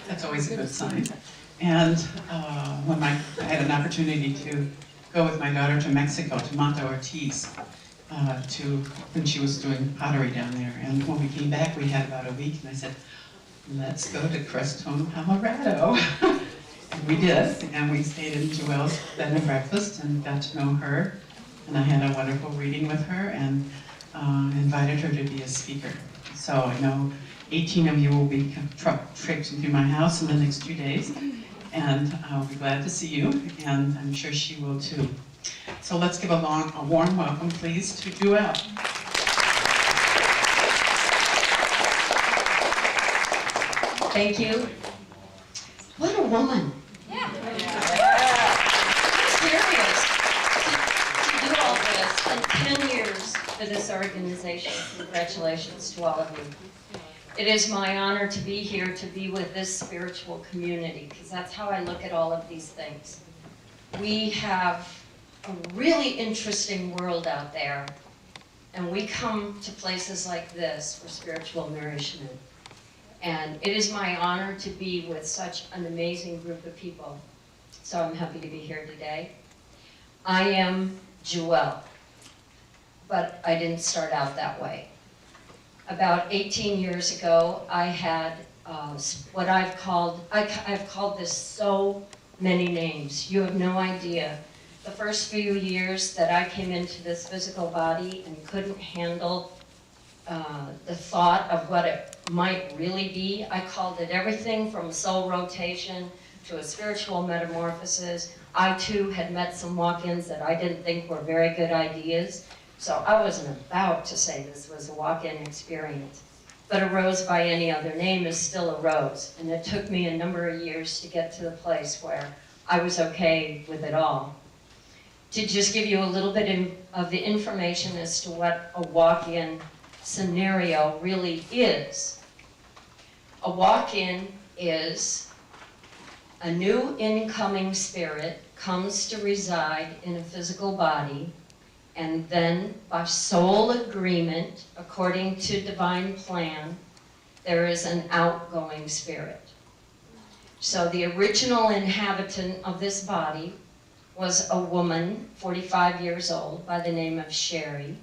That's always a good sign. And when I had an opportunity to go with my daughter to Mexico, to Monte Ortiz, when she was doing pottery down there. And when we came back, we had about a week, and I said, let's go to Crestone, Colorado. And we did, and we stayed in Juelle's bed and breakfast and got to know her. And I had a wonderful reading with her and invited her to be a speaker. So I know 18 of you will be traipsing through my house in the next 2 days, and I'll be glad to see you, and I'm sure she will too. So let's give a warm welcome, please, to Juelle. Thank you. What a woman. Yeah. I'm serious. To do all this in 10 years for this organization. Congratulations to all of you. It is my honor to be here, to be with this spiritual community, because that's how I look at all of these things. We have a really interesting world out there, and we come to places like this for spiritual nourishment. And it is my honor to be with such an amazing group of people. So I'm happy to be here today. I am Juelle, but I didn't start out that way. About 18 years ago, I had what I've called this so many names. You have no idea the first few years that I came into this physical body and couldn't handle the thought of what it might really be. I called it everything from soul rotation to a spiritual metamorphosis. I too had met some walk-ins that I didn't think were very good ideas. So I wasn't about to say this was a walk-in experience. But a rose by any other name is still a rose. And it took me a number of years to get to the place where I was okay with it all. To just give you a little bit of the information as to what a walk-in scenario really is. A walk-in is a new incoming spirit comes to reside in a physical body, and then by soul agreement, according to divine plan, there is an outgoing spirit. So the original inhabitant of this body was a woman, 45 years old, by the name of Sherry.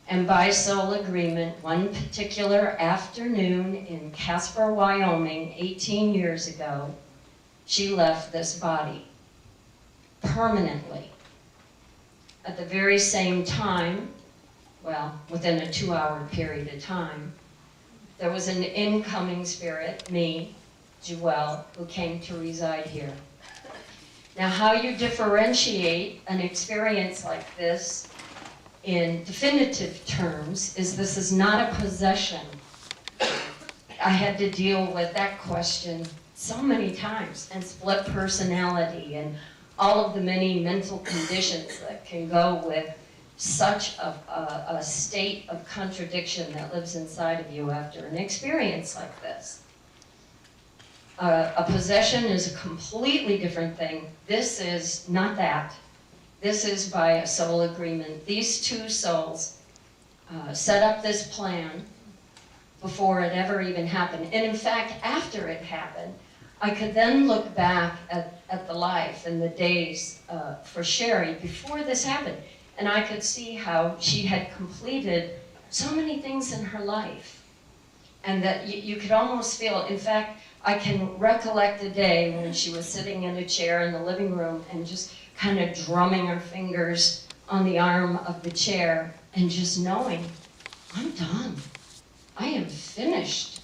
And by soul agreement, one particular afternoon in Casper, Wyoming, 18 years ago, she left this body permanently. At the very same time, well, within a 2-hour period of time, there was an incoming spirit, me, Juelle, who came to reside here. Now, how you differentiate an experience like this in definitive terms is this is not a possession. I had to deal with that question so many times, and split personality and all of the many mental conditions that can go with such a state of contradiction that lives inside of you after an experience like this. A possession is a completely different thing. This is not that. This is by a soul agreement. These two souls set up this plan before it ever even happened. And in fact, after it happened, I could then look back at the life and the days for Sherry before this happened. And I could see how she had completed so many things in her life. And that you could almost feel, in fact, I can recollect a day when she was sitting in a chair in the living room and just kind of drumming her fingers on the arm of the chair and just knowing, I'm done. I am finished.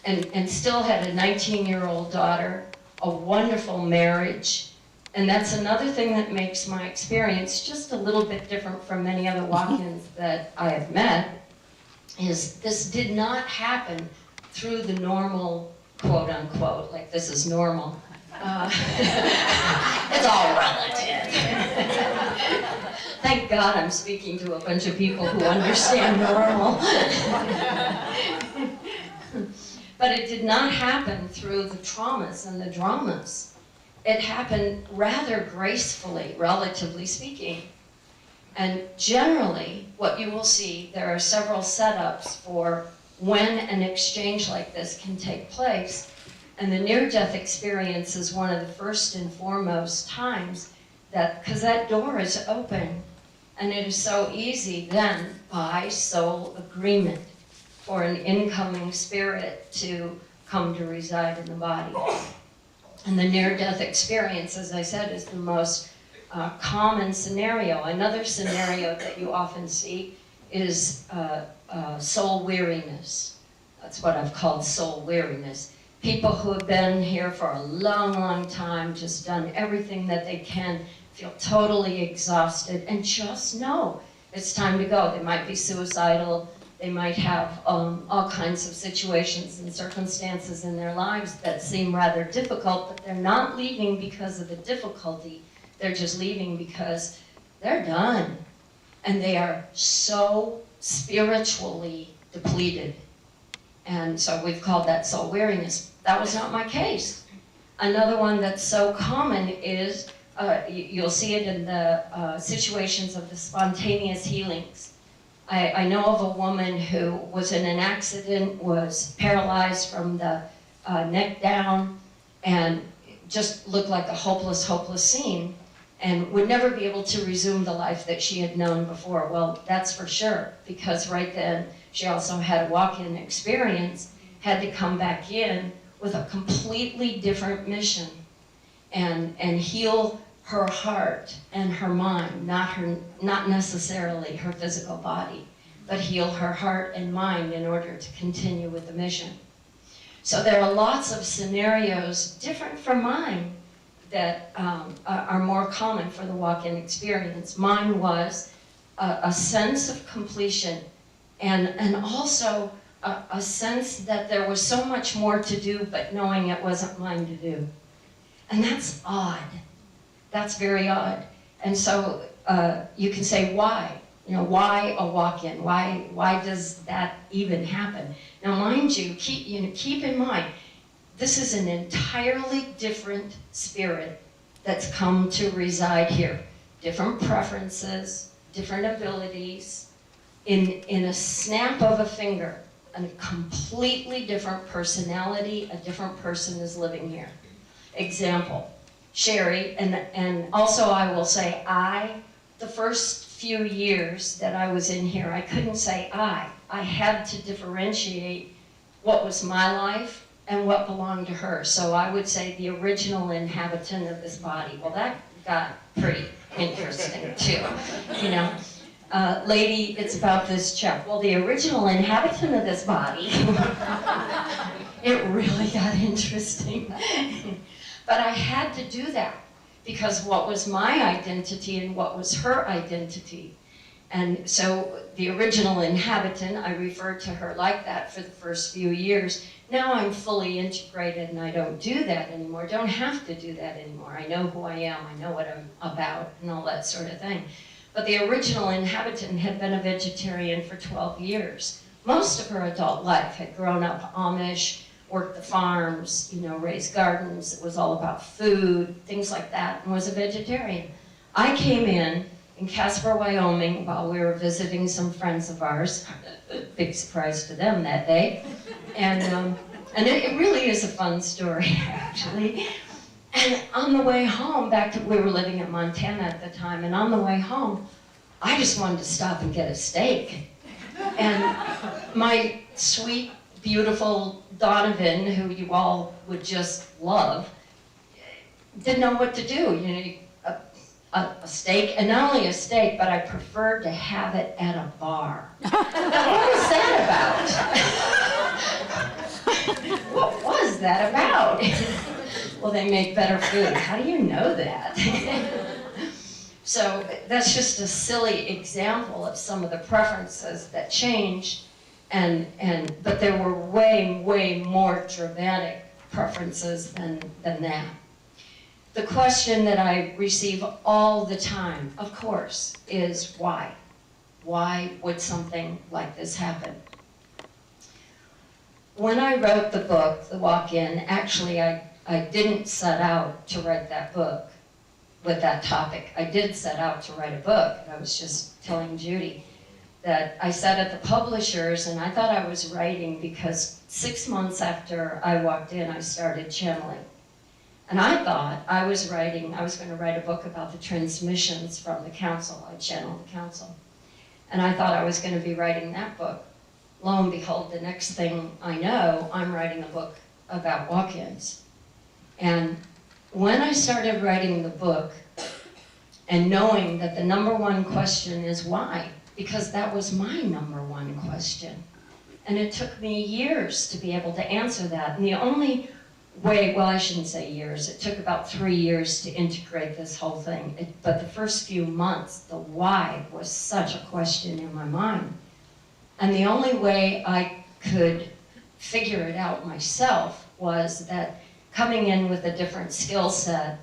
And still had a 19-year-old daughter, a wonderful marriage. And that's another thing that makes my experience just a little bit different from many other walk-ins that I have met, is this did not happen through the normal, quote unquote, like this is normal. It's all relative. Thank God I'm speaking to a bunch of people who understand normal. But it did not happen through the traumas and the dramas. It happened rather gracefully, relatively speaking. And generally, what you will see, there are several setups for when an exchange like this can take place. And the near-death experience is one of the first and foremost times that, because that door is open, and it is so easy then, by soul agreement, for an incoming spirit to come to reside in the body. And the near-death experience, as I said, is the most common scenario. Another scenario that you often see is soul weariness. That's what I've called soul weariness. People who have been here for a long, long time, just done everything that they can, feel totally exhausted, and just know it's time to go. They might be suicidal. They might have all kinds of situations and circumstances in their lives that seem rather difficult, but they're not leaving because of the difficulty. They're just leaving because they're done. And they are so spiritually depleted. And so we've called that soul weariness. That was not my case. Another one that's so common is, you'll see it in the situations of the spontaneous healings. I know of a woman who was in an accident, was paralyzed from the neck down, and just looked like a hopeless, hopeless scene, and would never be able to resume the life that she had known before. Well, that's for sure, because right then she also had a walk-in experience, had to come back in with a completely different mission and heal her heart and her mind, not necessarily her physical body, but heal her heart and mind in order to continue with the mission. So there are lots of scenarios different from mine that are more common for the walk-in experience. Mine was a sense of completion and also a sense that there was so much more to do, but knowing it wasn't mine to do. And that's odd. That's very odd. And so you can say, why? You know, why a walk-in? Why does that even happen? Now, mind you, keep in mind, this is an entirely different spirit that's come to reside here. Different preferences, different abilities. In a snap of a finger, a completely different personality, a different person is living here. Example, Sherry, and also I will say the first few years that I was in here, I couldn't say I had to differentiate what was my life and what belonged to her. So I would say the original inhabitant of this body. Well, that got pretty interesting too, you know. Lady, it's about this check. Well, the original inhabitant of this body, it really got interesting. But I had to do that because what was my identity and what was her identity. And so the original inhabitant, I referred to her like that for the first few years. Now I'm fully integrated and I don't do that anymore. Don't have to do that anymore. I know who I am, I know what I'm about and all that sort of thing. But the original inhabitant had been a vegetarian for 12 years. Most of her adult life had grown up Amish, worked the farms, you know, raised gardens. It was all about food, things like that, and was a vegetarian. I came in Casper, Wyoming, while we were visiting some friends of ours. Big surprise to them that day. And it really is a fun story, actually. And on the way home, we were living in Montana at the time, and on the way home, I just wanted to stop and get a steak. And my sweet, beautiful Donovan, who you all would just love, didn't know what to do. You know, a steak, and not only a steak, but I preferred to have it at a bar. What was that about? What was that about? Well, they make better food. How do you know that? So that's just a silly example of some of the preferences that changed, but there were way, way more dramatic preferences than that. The question that I receive all the time, of course, is why? Why would something like this happen? When I wrote the book, The Walk-In, actually I didn't set out to write that book with that topic. I did set out to write a book. I was just telling Judy that I sat at the publishers and I thought I was writing because 6 months after I walked in, I started channeling. And I thought I was going to write a book about the transmissions from the council. I channeled the council. And I thought I was going to be writing that book. Lo and behold, the next thing I know, I'm writing a book about walk-ins. And when I started writing the book, and knowing that the number one question is why, because that was my number one question. And it took me years to be able to answer that. And the only way, well, I shouldn't say years, it took about 3 years to integrate this whole thing. But the first few months, the why was such a question in my mind. And the only way I could figure it out myself was that coming in with a different skill set,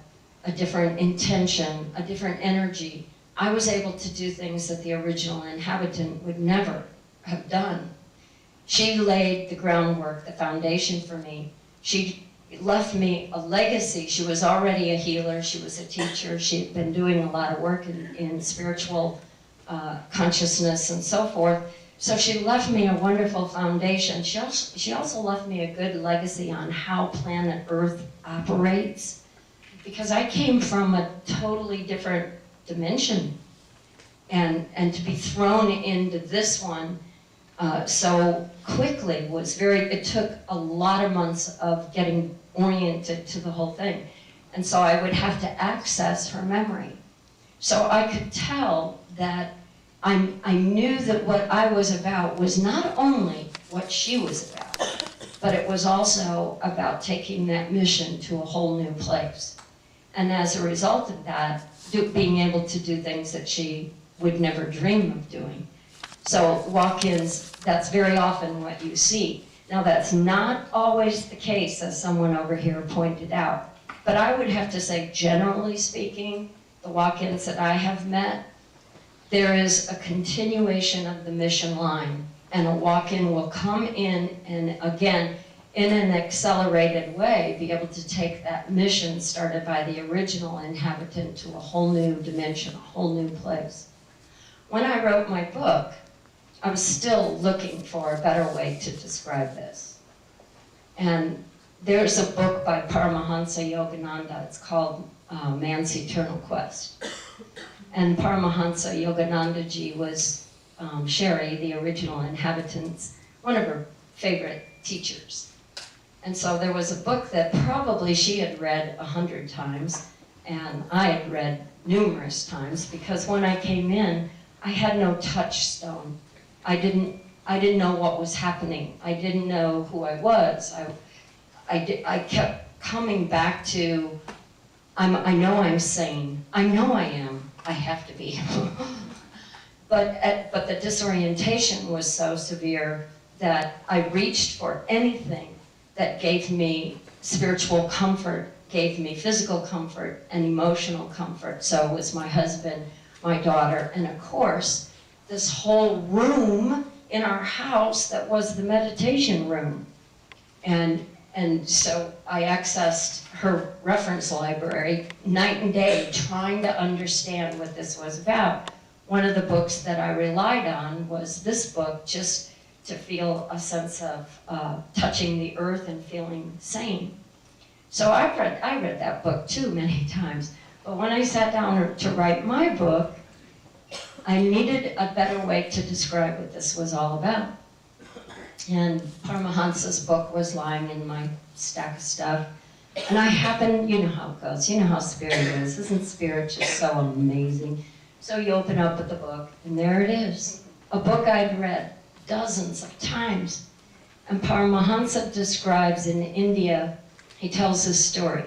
a different intention, a different energy, I was able to do things that the original inhabitant would never have done. She laid the groundwork, the foundation for me. She left me a legacy. She was already a healer, she was a teacher, she had been doing a lot of work in spiritual consciousness and so forth. So she left me a wonderful foundation. She also left me a good legacy on how planet Earth operates, because I came from a totally different dimension. And to be thrown into this one so quickly was it took a lot of months of getting oriented to the whole thing. And so I would have to access her memory. So I could tell that I knew that what I was about was not only what she was about, but it was also about taking that mission to a whole new place. And as a result of that, being able to do things that she would never dream of doing. So walk-ins, that's very often what you see. Now that's not always the case, as someone over here pointed out, but I would have to say, generally speaking, the walk-ins that I have met, there is a continuation of the mission line, and a walk-in will come in and again, in an accelerated way, be able to take that mission started by the original inhabitant to a whole new dimension, a whole new place. When I wrote my book, I was still looking for a better way to describe this. And there's a book by Paramahansa Yogananda, it's called Man's Eternal Quest. And Paramahansa Yoganandaji was Sherry, the original inhabitant's, one of her favorite teachers. And so there was a book that probably she had read 100 times, and I had read numerous times, because when I came in, I had no touchstone. I didn't know what was happening. I didn't know who I was. I kept coming back to, I know I'm sane. I know I am. I have to be. But the disorientation was so severe that I reached for anything that gave me spiritual comfort, gave me physical comfort and emotional comfort. So it was my husband, my daughter, and of course, this whole room in our house that was the meditation room. And so I accessed her reference library night and day, trying to understand what this was about. One of the books that I relied on was this book, just to feel a sense of touching the earth and feeling sane. So I read that book too many times. But when I sat down to write my book, I needed a better way to describe what this was all about. And Paramahansa's book was lying in my stack of stuff. And I happened, you know how it goes, you know how spirit is. Isn't spirit just so amazing? So you open up with the book, and there it is. A book I'd read dozens of times. And Paramahansa describes in India, he tells this story,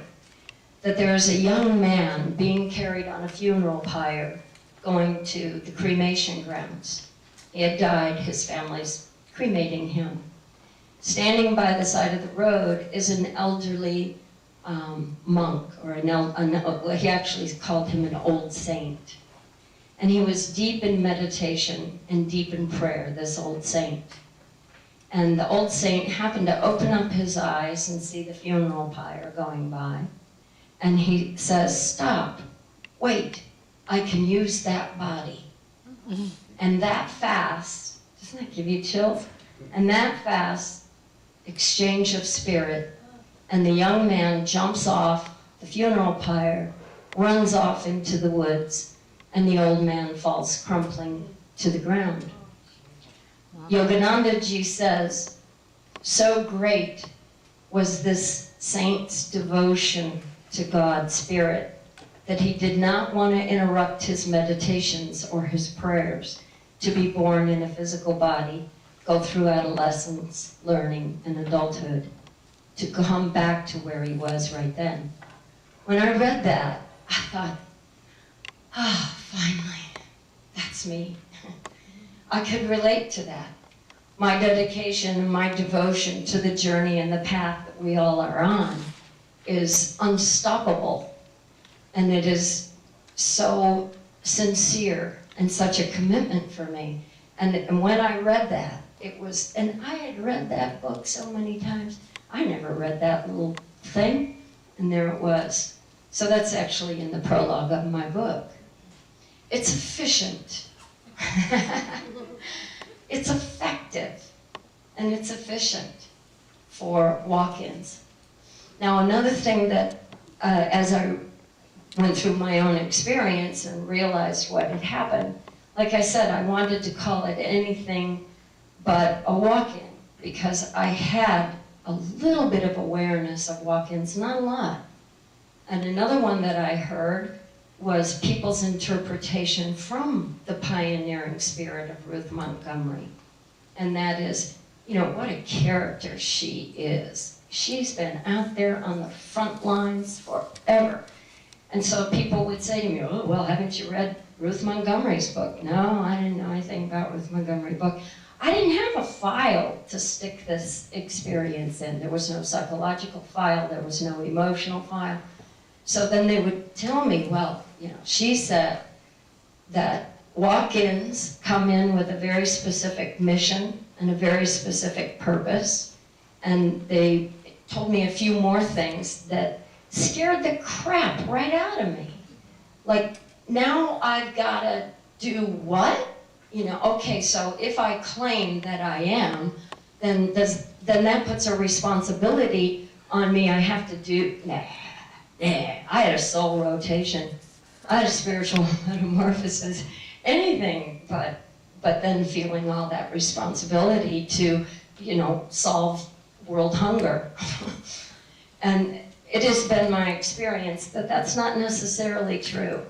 that there is a young man being carried on a funeral pyre going to the cremation grounds. He had died, his family's cremating him. Standing by the side of the road is an elderly monk, or he actually called him an old saint. And he was deep in meditation and deep in prayer, this old saint. And the old saint happened to open up his eyes and see the funeral pyre going by. And he says, "Stop, wait, I can use that body." And that fast, doesn't that give you chills? And that fast exchange of spirit, and the young man jumps off the funeral pyre, runs off into the woods, and the old man falls crumpling to the ground. Yoganandaji says, so great was this saint's devotion to God's spirit that he did not want to interrupt his meditations or his prayers to be born in a physical body, go through adolescence, learning, and adulthood, to come back to where he was right then. When I read that, I thought, finally, that's me. I could relate to that. My dedication and my devotion to the journey and the path that we all are on is unstoppable. And it is so sincere and such a commitment for me. And when I read that, it was, and I had read that book so many times, I never read that little thing, and there it was. So that's actually in the prologue of my book. It's efficient. It's effective, and it's efficient for walk-ins. Now, another thing that, as I went through my own experience and realized what had happened, like I said, I wanted to call it anything but a walk-in, because I had a little bit of awareness of walk-ins, not a lot. And another one that I heard was people's interpretation from the pioneering spirit of Ruth Montgomery. And that is, you know, what a character she is. She's been out there on the front lines forever. And so people would say to me, oh, well, haven't you read Ruth Montgomery's book? No, I didn't know anything about Ruth Montgomery's book. I didn't have a file to stick this experience in. There was no psychological file, there was no emotional file. So then they would tell me, well, you know, she said that walk-ins come in with a very specific mission and a very specific purpose. And they told me a few more things that scared the crap right out of me. Like, now I've got to do what? You know, okay, so if I claim that I am, then that puts a responsibility on me. I have to do, I had a soul rotation. I had a spiritual metamorphosis, anything but then feeling all that responsibility to, you know, solve world hunger. And it has been my experience that that's not necessarily true.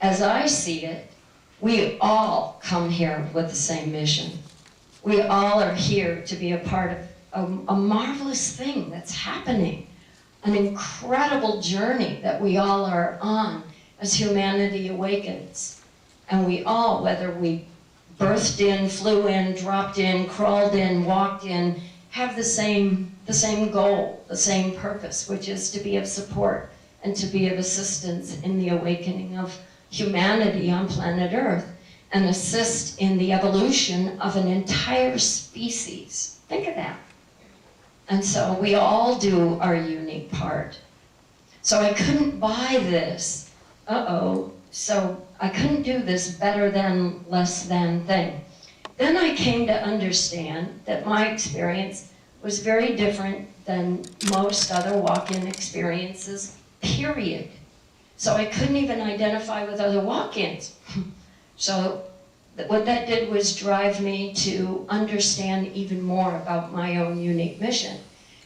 As I see it, we all come here with the same mission. We all are here to be a part of a marvelous thing that's happening, an incredible journey that we all are on as humanity awakens. And we all, whether we birthed in, flew in, dropped in, crawled in, walked in, have the same goal, the same purpose, which is to be of support and to be of assistance in the awakening of humanity on planet Earth and assist in the evolution of an entire species. Think of that. And so we all do our unique part. So I couldn't buy this, so I couldn't do this better than, less than thing. Then I came to understand that my experience was very different than most other walk-in experiences, period. So I couldn't even identify with other walk-ins. So what that did was drive me to understand even more about my own unique mission,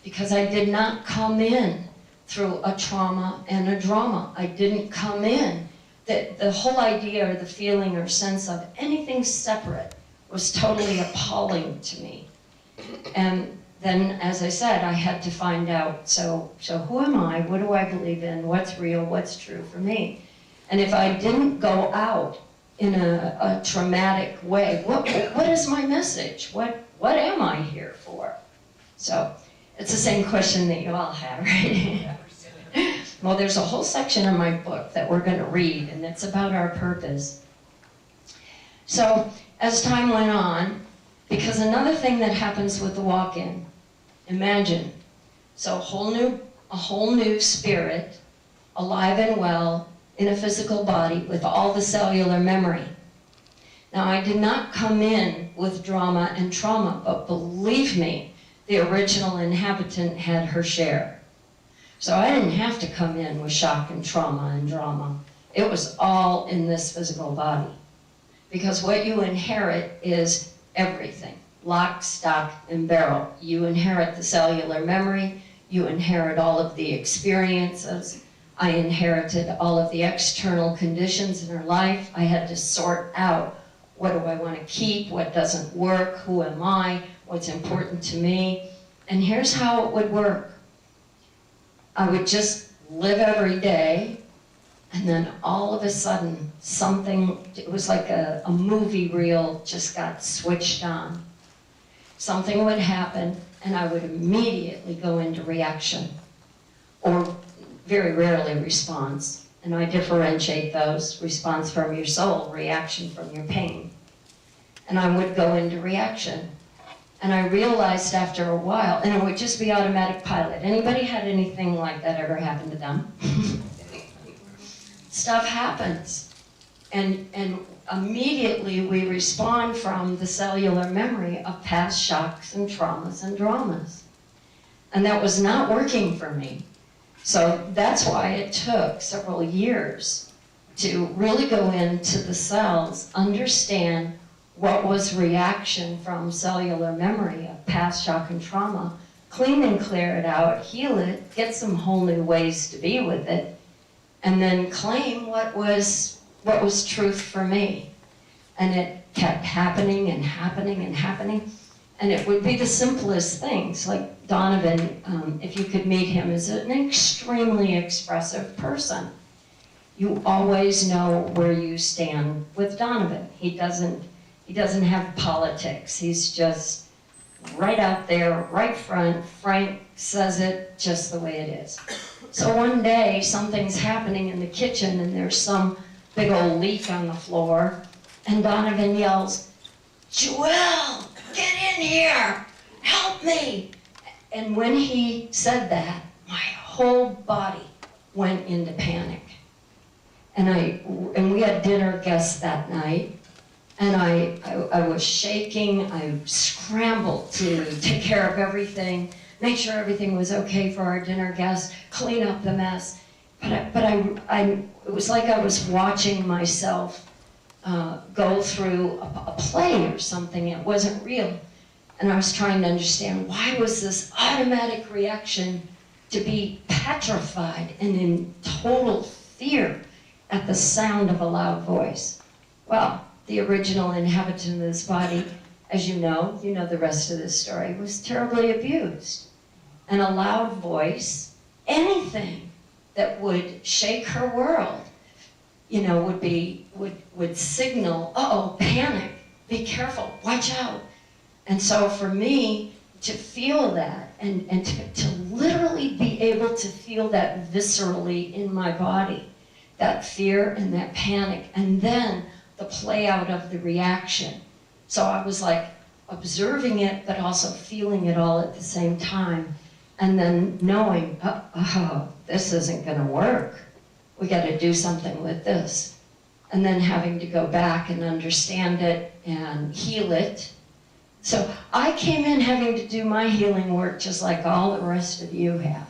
because I did not come in through a trauma and a drama. I didn't come in. The whole idea or the feeling or sense of anything separate was totally appalling to me. And then, as I said, I had to find out, so who am I? What do I believe in? What's real? What's true for me? And if I didn't go out in a traumatic way, what is my message? What am I here for? So it's the same question that you all have, right? Well, there's a whole section in my book that we're going to read, and it's about our purpose. So as time went on, because another thing that happens with the walk-in, imagine, so a whole new spirit, alive and well, in a physical body with all the cellular memory. Now, I did not come in with drama and trauma, but believe me, the original inhabitant had her share. So I didn't have to come in with shock and trauma and drama. It was all in this physical body. Because what you inherit is everything, lock, stock, and barrel. You inherit the cellular memory, you inherit all of the experiences. I inherited all of the external conditions in her life. I had to sort out, what do I want to keep, what doesn't work, who am I, what's important to me. And here's how it would work. I would just live every day, and then all of a sudden, something, it was like a movie reel just got switched on. Something would happen, and I would immediately go into reaction, or very rarely response. And I differentiate those, response from your soul, reaction from your pain. And I would go into reaction. And I realized after a while, and it would just be automatic pilot. Anybody had anything like that ever happen to them? Stuff happens. And immediately we respond from the cellular memory of past shocks and traumas and dramas. And that was not working for me. So that's why it took several years to really go into the cells, understand what was reaction from cellular memory of past shock and trauma, clean and clear it out, heal it, get some whole new ways to be with it, and then claim what was truth for me. And it kept happening and happening and happening. And it would be the simplest things, like Donovan, if you could meet him, is an extremely expressive person. You always know where you stand with Donovan. He doesn't have politics. He's just right out there, right front. Frank says it just the way it is. So one day, something's happening in the kitchen and there's some big old leak on the floor, and Donovan yells, "Juelle, get in here, help me." And when he said that, my whole body went into panic. And we had dinner guests that night, and I was shaking. I scrambled to take care of everything, make sure everything was okay for our dinner guests, clean up the mess. But it was like I was watching myself go through a play or something. It wasn't real. And I was trying to understand, why was this automatic reaction to be petrified and in total fear at the sound of a loud voice? Well, the original inhabitant of this body, as you know the rest of this story, was terribly abused. And a loud voice, anything that would shake her world, would signal, uh-oh, panic, be careful, watch out. And so for me to feel that and to literally be able to feel that viscerally in my body, that fear and that panic, and then the play out of the reaction. So I was like observing it, but also feeling it all at the same time. And then knowing, oh, this isn't gonna work. We gotta do something with this. And then having to go back and understand it and heal it. So I came in having to do my healing work just like all the rest of you have.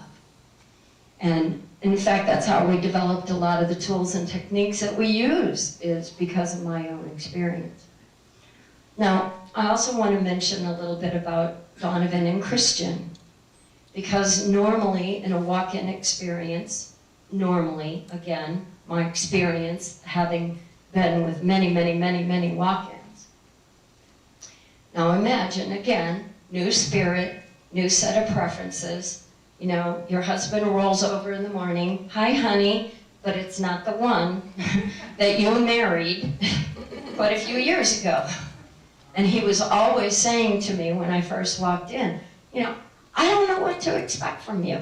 And in fact, that's how we developed a lot of the tools and techniques that we use, is because of my own experience. Now, I also want to mention a little bit about Donovan and Christian, because normally in a walk-in experience, again, my experience having been with many, many, many, many walk-ins. Now imagine, again, new spirit, new set of preferences. Your husband rolls over in the morning, "Hi, honey," but it's not the one that you married but a few years ago. And he was always saying to me when I first walked in, "I don't know what to expect from you.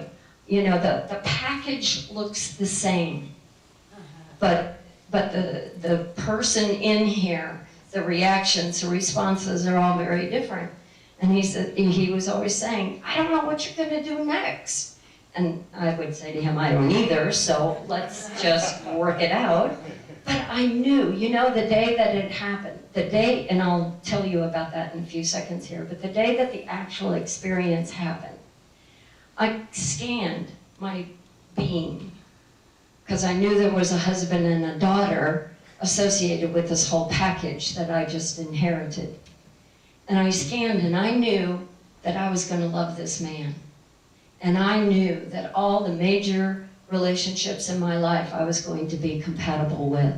The package looks the same, but the person in here, the reactions, the responses are all very different." And he was always saying, "I don't know what you're going to do next." And I would say to him, "I don't either, so let's just work it out." But I knew, the day that it happened, and I'll tell you about that in a few seconds here, but the day that the actual experience happened, I scanned my being, because I knew there was a husband and a daughter associated with this whole package that I just inherited. And I scanned, and I knew that I was going to love this man. And I knew that all the major relationships in my life I was going to be compatible with.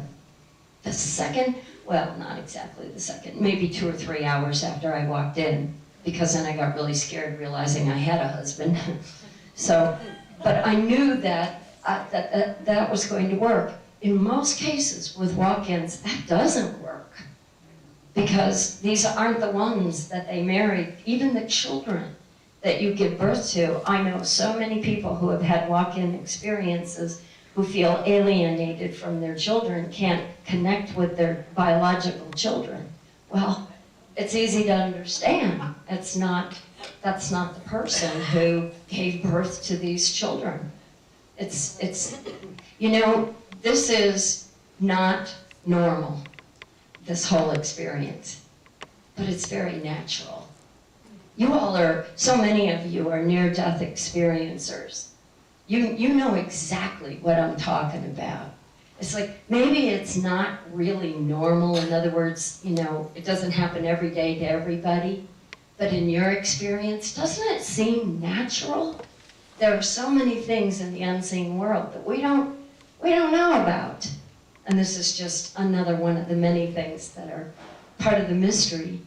The second, well, not exactly the second, maybe 2 or 3 hours after I walked in, because then I got really scared realizing I had a husband. But I knew that that was going to work. In most cases with walk-ins, that doesn't work, because these aren't the ones that they married. Even the children that you give birth to, I know so many people who have had walk-in experiences who feel alienated from their children, can't connect with their biological children. Well, it's easy to understand. That's not the person who gave birth to these children. This is not normal, this whole experience, but it's very natural. So many of you are near-death experiencers. You know exactly what I'm talking about. It's like, maybe it's not really normal. In other words, it doesn't happen every day to everybody, but in your experience, doesn't it seem natural? There are so many things in the unseen world that we don't we don't know about. And this is just another one of the many things that are part of the mystery.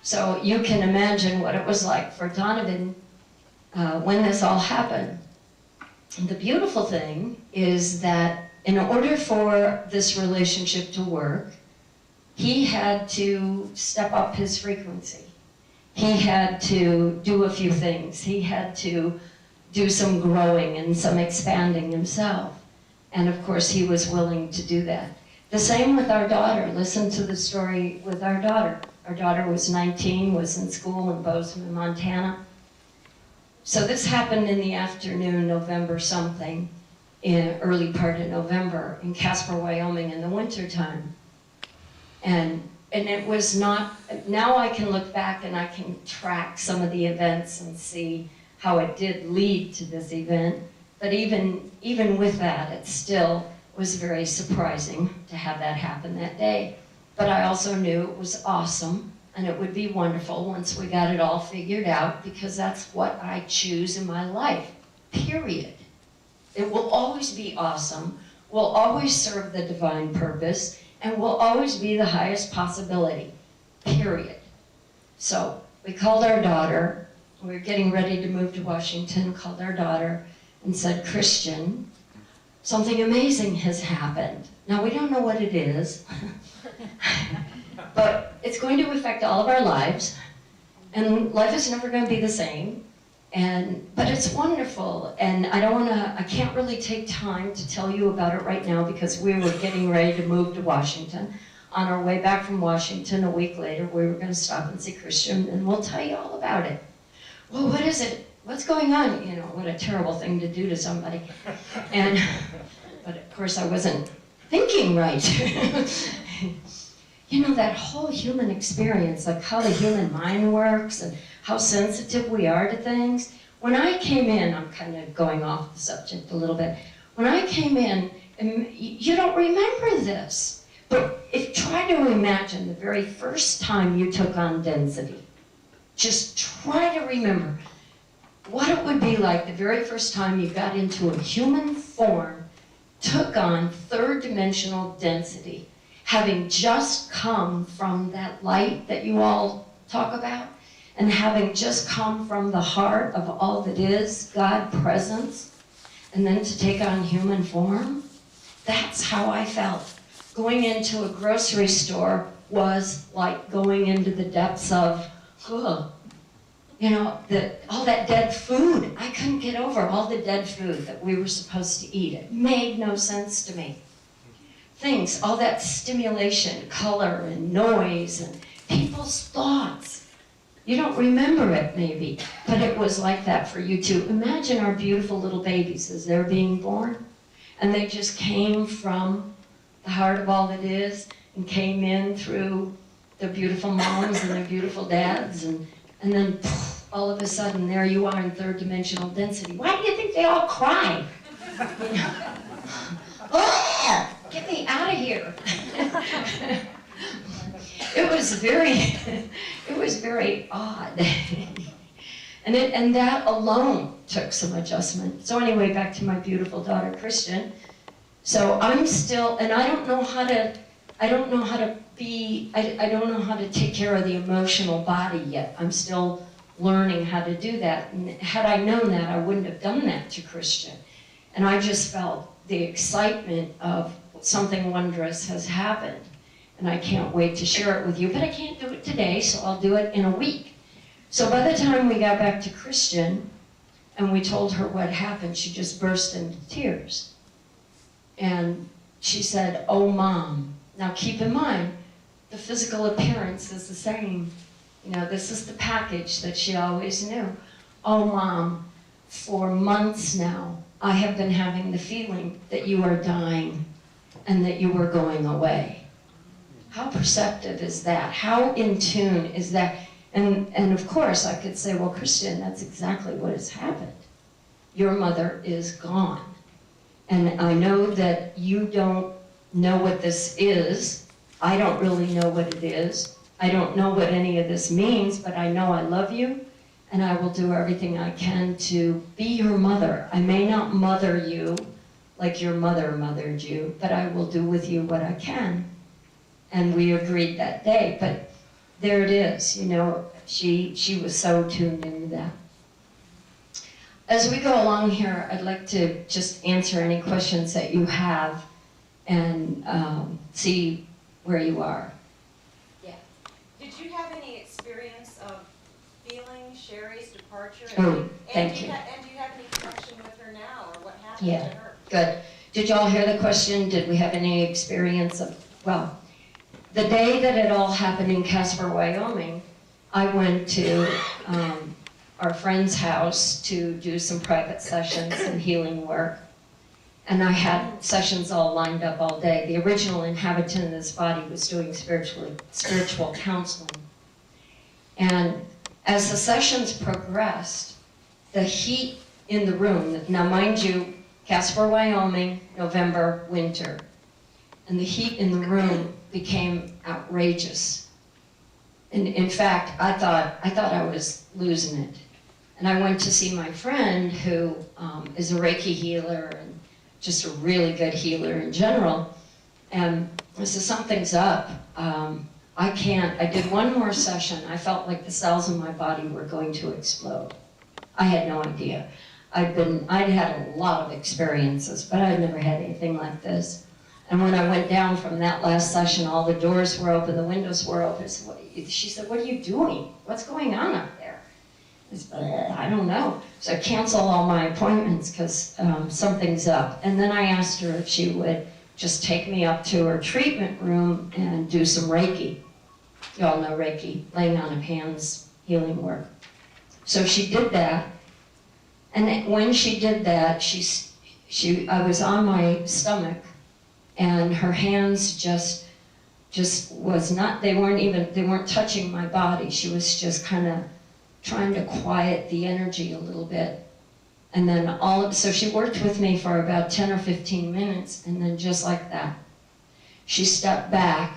So you can imagine what it was like for Donovan when this all happened. And the beautiful thing is that in order for this relationship to work, he had to step up his frequency. He had to do a few things. He had to do some growing and some expanding himself. And of course, he was willing to do that. The same with our daughter. Listen to the story with our daughter. Our daughter was 19, was in school in Bozeman, Montana. So this happened in the afternoon, November something, in early part of November in Casper, Wyoming in the wintertime. And it was not, now I can look back and I can track some of the events and see how it did lead to this event. But even with that, it still was very surprising to have that happen that day. But I also knew it was awesome and it would be wonderful once we got it all figured out, because that's what I choose in my life, period. It will always be awesome, will always serve the divine purpose, and will always be the highest possibility, period. So we called our daughter. We were getting ready to move to Washington, called our daughter and said, Christian, something amazing has happened. Now, we don't know what it is, but it's going to affect all of our lives, and life is never going to be the same. But it's wonderful, and I can't really take time to tell you about it right now because we were getting ready to move to Washington. On our way back from Washington, a week later, we were going to stop and see Christian, and we'll tell you all about it. Well, what is it? What's going on? You know, what a terrible thing to do to somebody. But of course, I wasn't thinking right. You know, that whole human experience, like how the human mind works and how sensitive we are to things. When I came in, I'm kind of going off the subject a little bit. When I came in, and you don't remember this, but try to imagine the very first time you took on density. Just try to remember what it would be like the very first time you got into a human form, took on third-dimensional density, having just come from that light that you all talk about, and having just come from the heart of all that is, God presence, and then to take on human form. That's how I felt. Going into a grocery store was like going into the depths of, you know, all that dead food. I couldn't get over all the dead food that we were supposed to eat. It made no sense to me. Things, all that stimulation, color and noise and people's thoughts. You don't remember it maybe, but it was like that for you too. Imagine our beautiful little babies as they're being born, and they just came from the heart of all that is and came in through their beautiful moms and their beautiful dads, and then all of a sudden there you are in third-dimensional density. Why do you think they all cry? You know? Oh, get me out of here. It was very odd. And that alone took some adjustment. So anyway, back to my beautiful daughter, Christian. So I'm still, and I don't know how to take care of the emotional body yet. I'm still learning how to do that. And had I known that, I wouldn't have done that to Christian. And I just felt the excitement of something wondrous has happened. And I can't wait to share it with you, but I can't do it today, so I'll do it in a week. So by the time we got back to Christian and we told her what happened, she just burst into tears. And she said, "Oh, Mom." Now keep in mind, the physical appearance is the same. You know, this is the package that she always knew. "Oh, Mom, for months now, I have been having the feeling that you are dying and that you were going away." How perceptive is that? How in tune is that? And of course, I could say, well, Christian, that's exactly what has happened. Your mother is gone. And I know that you don't know what this is. I don't really know what it is. I don't know what any of this means, but I know I love you, and I will do everything I can to be your mother. I may not mother you like your mother mothered you, but I will do with you what I can. And we agreed that day, but there it is, you know, she was so tuned into that. As we go along here, I'd like to just answer any questions that you have and see where you are. Yeah. Did you have any experience of feeling Sherry's departure? Oh, thank you. And do you have any connection with her now, or what happened Yeah. to her? Good. Did y'all hear the question? Did we have any experience of, well, the day that it all happened in Casper, Wyoming, I went to our friend's house to do some private sessions and healing work. And I had sessions all lined up all day. The original inhabitant of this body was doing spiritual counseling. And as the sessions progressed, the heat in the room, now mind you, Casper, Wyoming, November, winter, and the heat in the room became outrageous. And in fact, I thought I was losing it. And I went to see my friend who is a Reiki healer and just a really good healer in general. And I said, something's up. I did one more session. I felt like the cells in my body were going to explode. I had no idea. I'd had a lot of experiences, but I'd never had anything like this. And when I went down from that last session, all the doors were open, the windows were open. She said, what are you doing? What's going on up there? I said, I don't know. So I canceled all my appointments because something's up. And then I asked her if she would just take me up to her treatment room and do some Reiki. You all know Reiki, laying on of hands, healing work. So she did that. And when she did that, I was on my stomach, and her hands just was not, they weren't touching my body. She was just kind of trying to quiet the energy a little bit. And then so she worked with me for about 10 or 15 minutes, and then just like that, she stepped back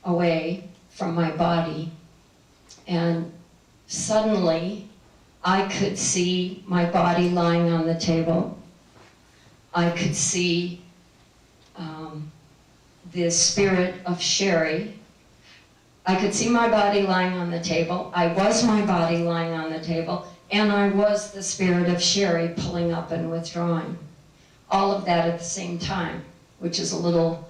away from my body, and suddenly I could see my body lying on the table. I could see the spirit of Sherry. I could see my body lying on the table. I was my body lying on the table, and I was the spirit of Sherry pulling up and withdrawing. All of that at the same time, which is a little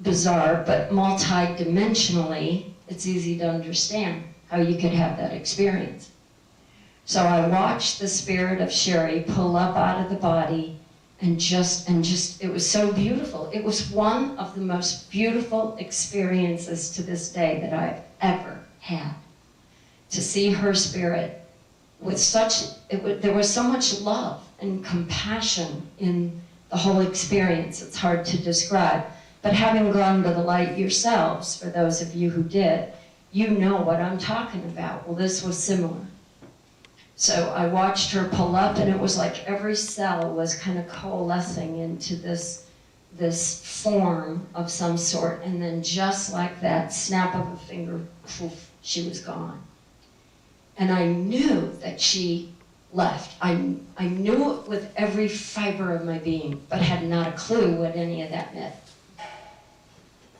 bizarre, but multi-dimensionally, it's easy to understand how you could have that experience. So I watched the spirit of Sherry pull up out of the body, and just, it was so beautiful. It was one of the most beautiful experiences to this day that I've ever had. To see her spirit with there was so much love and compassion in the whole experience. It's hard to describe. But having gone to the light yourselves, for those of you who did, you know what I'm talking about. Well, this was similar. So I watched her pull up, and it was like every cell was kind of coalescing into this form of some sort, and then just like that, snap of a finger, poof, she was gone. And I knew that she left. I knew it with every fiber of my being, but had not a clue what any of that meant.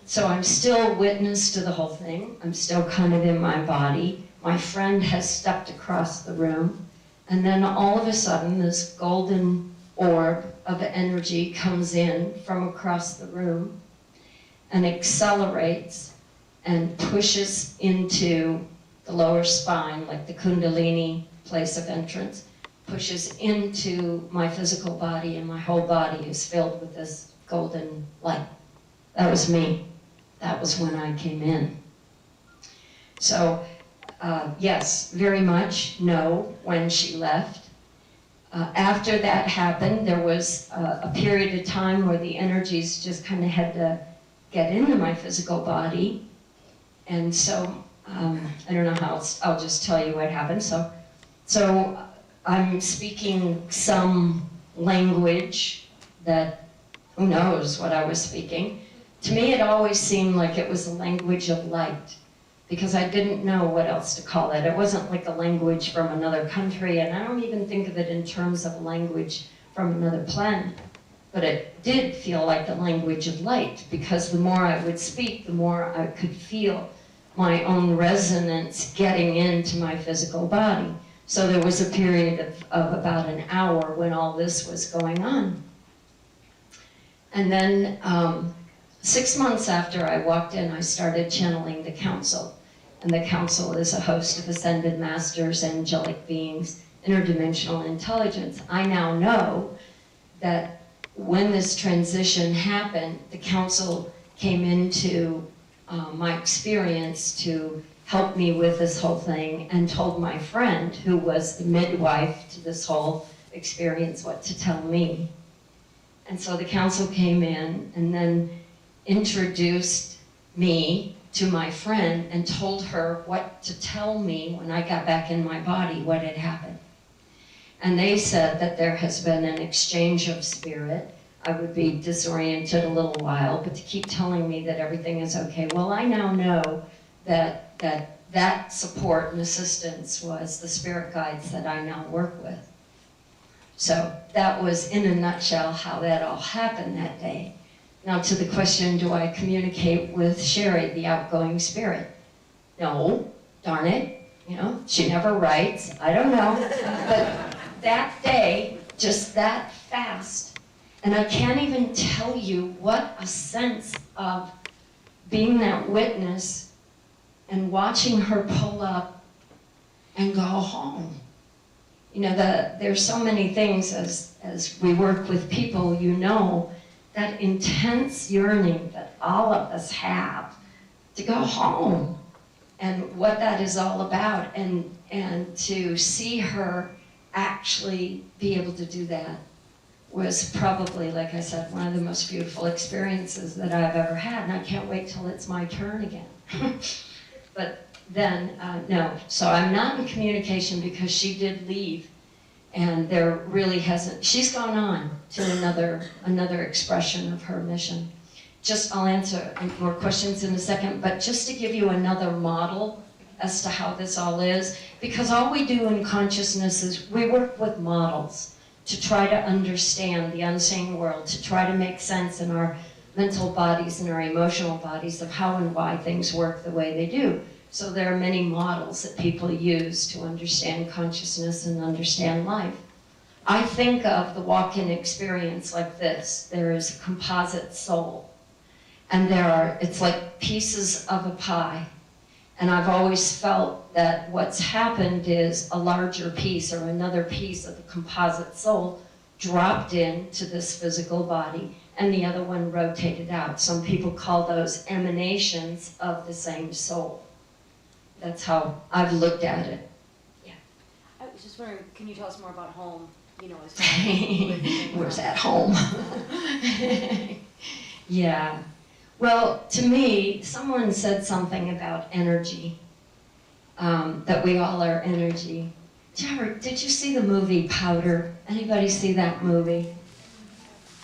So I'm still witness to the whole thing. I'm still kind of in my body. My friend has stepped across the room, and then all of a sudden this golden orb of energy comes in from across the room and accelerates and pushes into the lower spine, like the Kundalini place of entrance, pushes into my physical body, and my whole body is filled with this golden light. That was me. That was when I came in. So, yes, very much no when she left. After that happened, there was a period of time where the energies just kind of had to get into my physical body. And so, I don't know how I'll just tell you what happened. So I'm speaking some language that, who knows what I was speaking. To me, it always seemed like it was a language of light, because I didn't know what else to call it. It wasn't like a language from another country, and I don't even think of it in terms of a language from another planet. but it did feel like the language of light, because the more I would speak, the more I could feel my own resonance getting into my physical body. So there was a period of about an hour when all this was going on. And then 6 months after I walked in, I started channeling the council. And the council is a host of ascended masters, angelic beings, interdimensional intelligence. I now know that when this transition happened, the council came into my experience to help me with this whole thing, and told my friend, who was the midwife to this whole experience, what to tell me. And so the council came in and then introduced me to my friend and told her what to tell me when I got back in my body, what had happened. And they said that there has been an exchange of spirit. I would be disoriented a little while, but to keep telling me that everything is okay. Well, I now know that support and assistance was the spirit guides that I now work with. So that was, in a nutshell, how that all happened that day. Now to the question, do I communicate with Sherry, the outgoing spirit? No, darn it, you know, she never writes, I don't know. But that day, just that fast, and I can't even tell you what a sense of being that witness and watching her pull up and go home. You know, there's so many things as we work with people, you know, that intense yearning that all of us have to go home, and what that is all about, and to see her actually be able to do that was probably, like I said, one of the most beautiful experiences that I've ever had, and I can't wait till it's my turn again. But then, no, so I'm not in communication because she did leave, and there really hasn't, she's gone on to another expression of her mission. Just, I'll answer more questions in a second, but just to give you another model as to how this all is, because all we do in consciousness is we work with models to try to understand the unseen world, to try to make sense in our mental bodies and our emotional bodies of how and why things work the way they do. So there are many models that people use to understand consciousness and understand life. I think of the walk-in experience like this. There is a composite soul, and it's like pieces of a pie. And I've always felt that what's happened is a larger piece or another piece of the composite soul dropped into this physical body, and the other one rotated out. Some people call those emanations of the same soul. That's how I've looked at it. Yeah. I was just wondering, can you tell us more about home? You know, as Where's that home? Yeah. Well, to me, someone said something about energy, that we all are energy. Did you see the movie Powder? Anybody see that movie?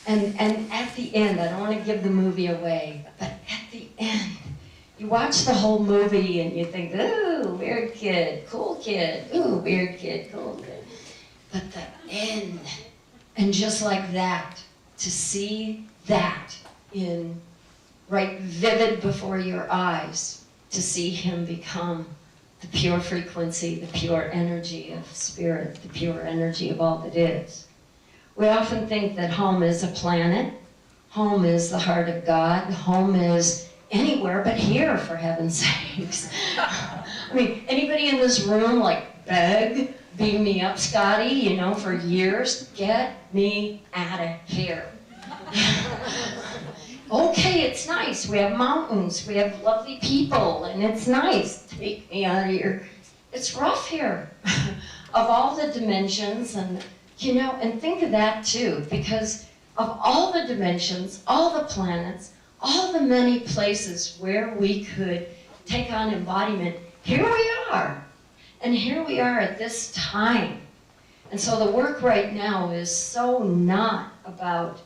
And at the end, I don't want to give the movie away, but at the end, you watch the whole movie and you think, ooh, weird kid, cool kid, ooh, weird kid, cool kid. But the end, and just like that, to see that in right vivid before your eyes, to see him become the pure frequency, the pure energy of spirit, the pure energy of all that is. We often think that home is a planet, home is the heart of God, home is anywhere but here, for heaven's sakes. I mean, anybody in this room like beg, beam me up, Scotty, you know, for years, get me out of here. Okay, it's nice, we have mountains, we have lovely people, and it's nice, take me out of here. It's rough here, of all the dimensions, and you know, and think of that too, because of all the dimensions, all the planets, all the many places where we could take on embodiment, here we are. And here we are at this time. And so the work right now is so not about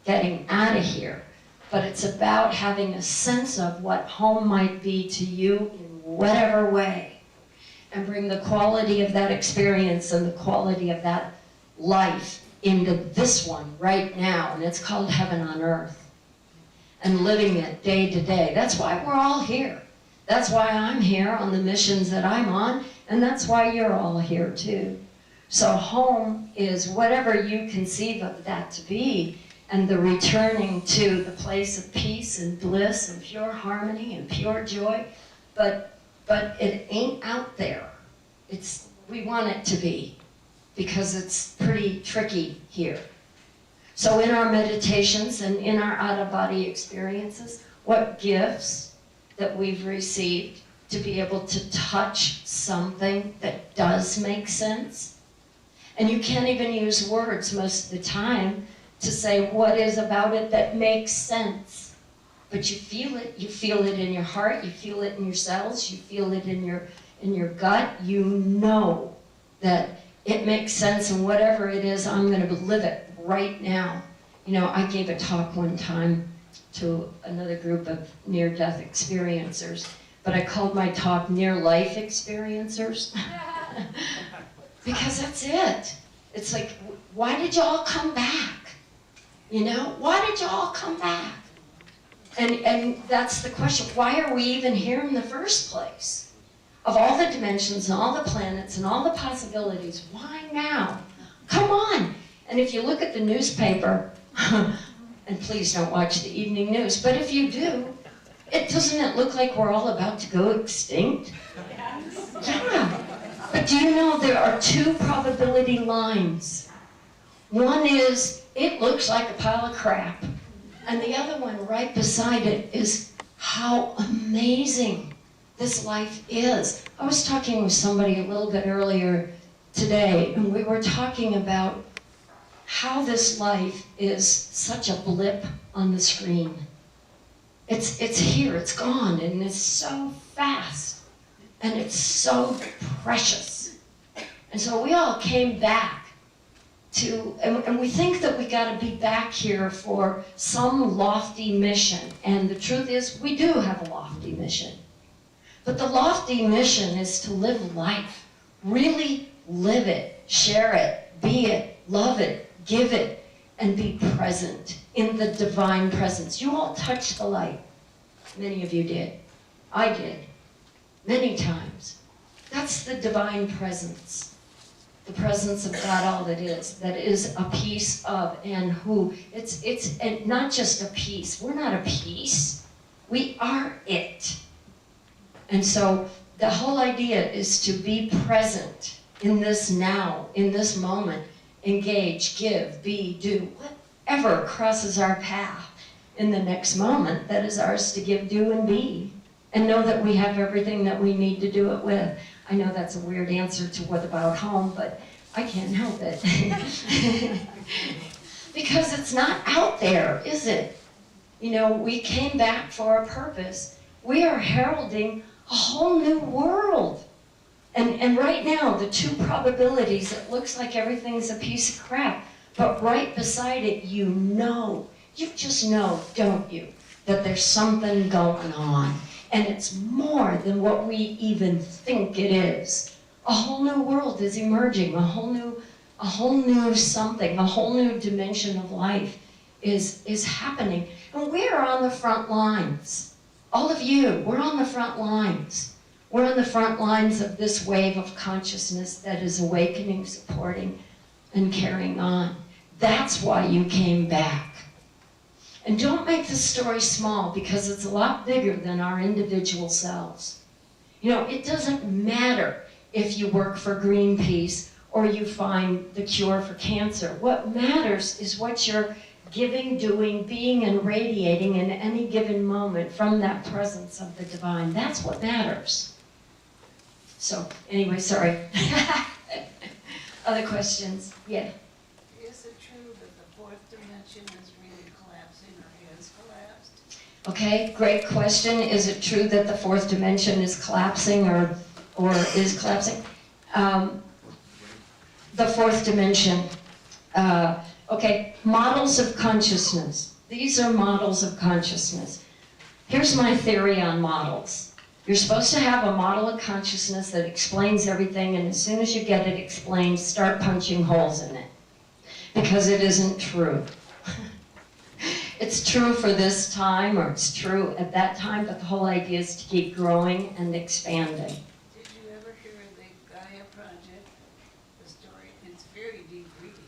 getting out of here, but it's about having a sense of what home might be to you in whatever way, and bring the quality of that experience and the quality of that life into this one right now, and it's called heaven on earth, and living it day to day. That's why we're all here. That's why I'm here on the missions that I'm on, and that's why you're all here too. So home is whatever you conceive of that to be, and the returning to the place of peace and bliss and pure harmony and pure joy, but it ain't out there. We want it to be, because it's pretty tricky here. So in our meditations and in our out-of-body experiences, what gifts that we've received to be able to touch something that does make sense. And you can't even use words most of the time to say what is about it that makes sense. But you feel it in your heart, you feel it in your cells, you feel it in your gut. You know that it makes sense, and whatever it is, I'm going to live it right now. You know, I gave a talk one time to another group of near-death experiencers, but I called my talk Near-Life Experiencers. Because that's it. It's like, why did y'all come back? You know, why did y'all come back? And that's the question. Why are we even here in the first place? Of all the dimensions and all the planets and all the possibilities, why now? Come on. And if you look at the newspaper, and please don't watch the evening news, but if you do, doesn't it look like we're all about to go extinct? Yeah. But do you know there are two probability lines? One is, it looks like a pile of crap. And the other one right beside it is how amazing this life is. I was talking with somebody a little bit earlier today, and we were talking about how this life is such a blip on the screen. It's here, it's gone, and it's so fast, and it's so precious. And so we all came back to, and we think that we got to be back here for some lofty mission. And the truth is, we do have a lofty mission. But the lofty mission is to live life, really live it, share it, be it, love it, give it, and be present in the divine presence. You all touched the light. Many of you did. I did. Many times. That's the divine presence. The presence of God, all that is a piece of and who. It's and not just a piece. We're not a piece. We are it. And so the whole idea is to be present in this now, in this moment. Engage, give, be, do, whatever crosses our path in the next moment that is ours to give, do, and be. And know that we have everything that we need to do it with. I know that's a weird answer to what about home, but I can't help it. Because it's not out there, is it? You know, we came back for a purpose. We are heralding a whole new world. And right now, the two probabilities, it looks like everything's a piece of crap, but right beside it, you just know, don't you, that there's something going on. And it's more than what we even think it is. A whole new world is emerging, a whole new something, a whole new dimension of life is happening. And we are on the front lines. All of you, we're on the front lines. We're on the front lines of this wave of consciousness that is awakening, supporting, and carrying on. That's why you came back. And don't make the story small, because it's a lot bigger than our individual selves. You know, it doesn't matter if you work for Greenpeace or you find the cure for cancer. What matters is what you're giving, doing, being, and radiating in any given moment from that presence of the divine. That's what matters. So, anyway, sorry. Other questions? Yeah. Is it true that the fourth dimension is really collapsing or has collapsed? Okay, great question. Is it true that the fourth dimension is collapsing or is collapsing? The fourth dimension. Okay, models of consciousness. These are models of consciousness. Here's my theory on models. You're supposed to have a model of consciousness that explains everything, and as soon as you get it explained, start punching holes in it. because it isn't true. It's true for this time, or it's true at that time, but the whole idea is to keep growing and expanding. Did you ever hear of the Gaia Project? The story, it's very deep reading.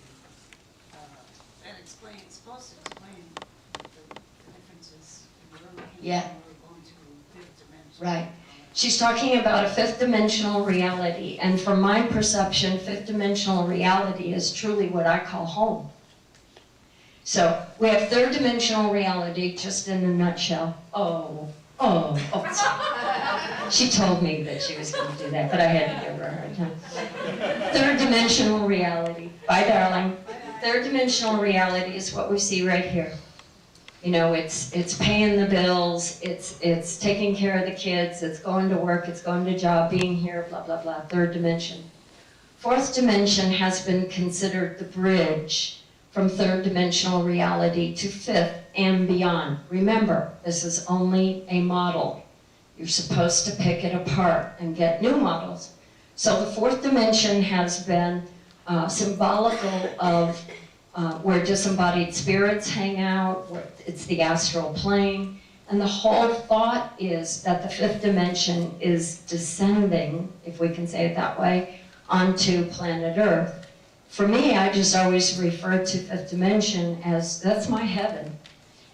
That explains, it's supposed to explain the differences in the world. Yeah. We're going to fifth dimension. Right. She's talking about a fifth dimensional reality, and from my perception, fifth dimensional reality is truly what I call home. So we have third dimensional reality, just in a nutshell. Oh. She told me that she was going to do that, but I had to give her a hard time. Third dimensional reality. Bye, darling. Third dimensional reality is what we see right here. You know, it's paying the bills, it's taking care of the kids, it's going to work, it's going to job, being here, blah, blah, blah. Third dimension. Fourth dimension has been considered the bridge from third dimensional reality to fifth and beyond. Remember, this is only a model. You're supposed to pick it apart and get new models. So the fourth dimension has been symbolical of where disembodied spirits hang out, where it's the astral plane. And the whole thought is that the fifth dimension is descending, if we can say it that way, onto planet Earth. For me, I just always refer to fifth dimension as, that's my heaven.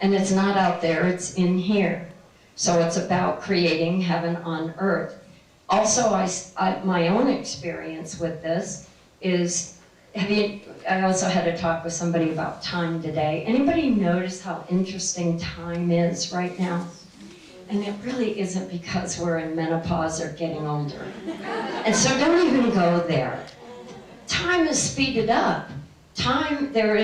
And it's not out there, it's in here. So it's about creating heaven on earth. Also, my own experience with this is, I also had a talk with somebody about time today. Anybody notice how interesting time is right now? And it really isn't because we're in menopause or getting older. And so don't even go there. Time is speeded up. Time, there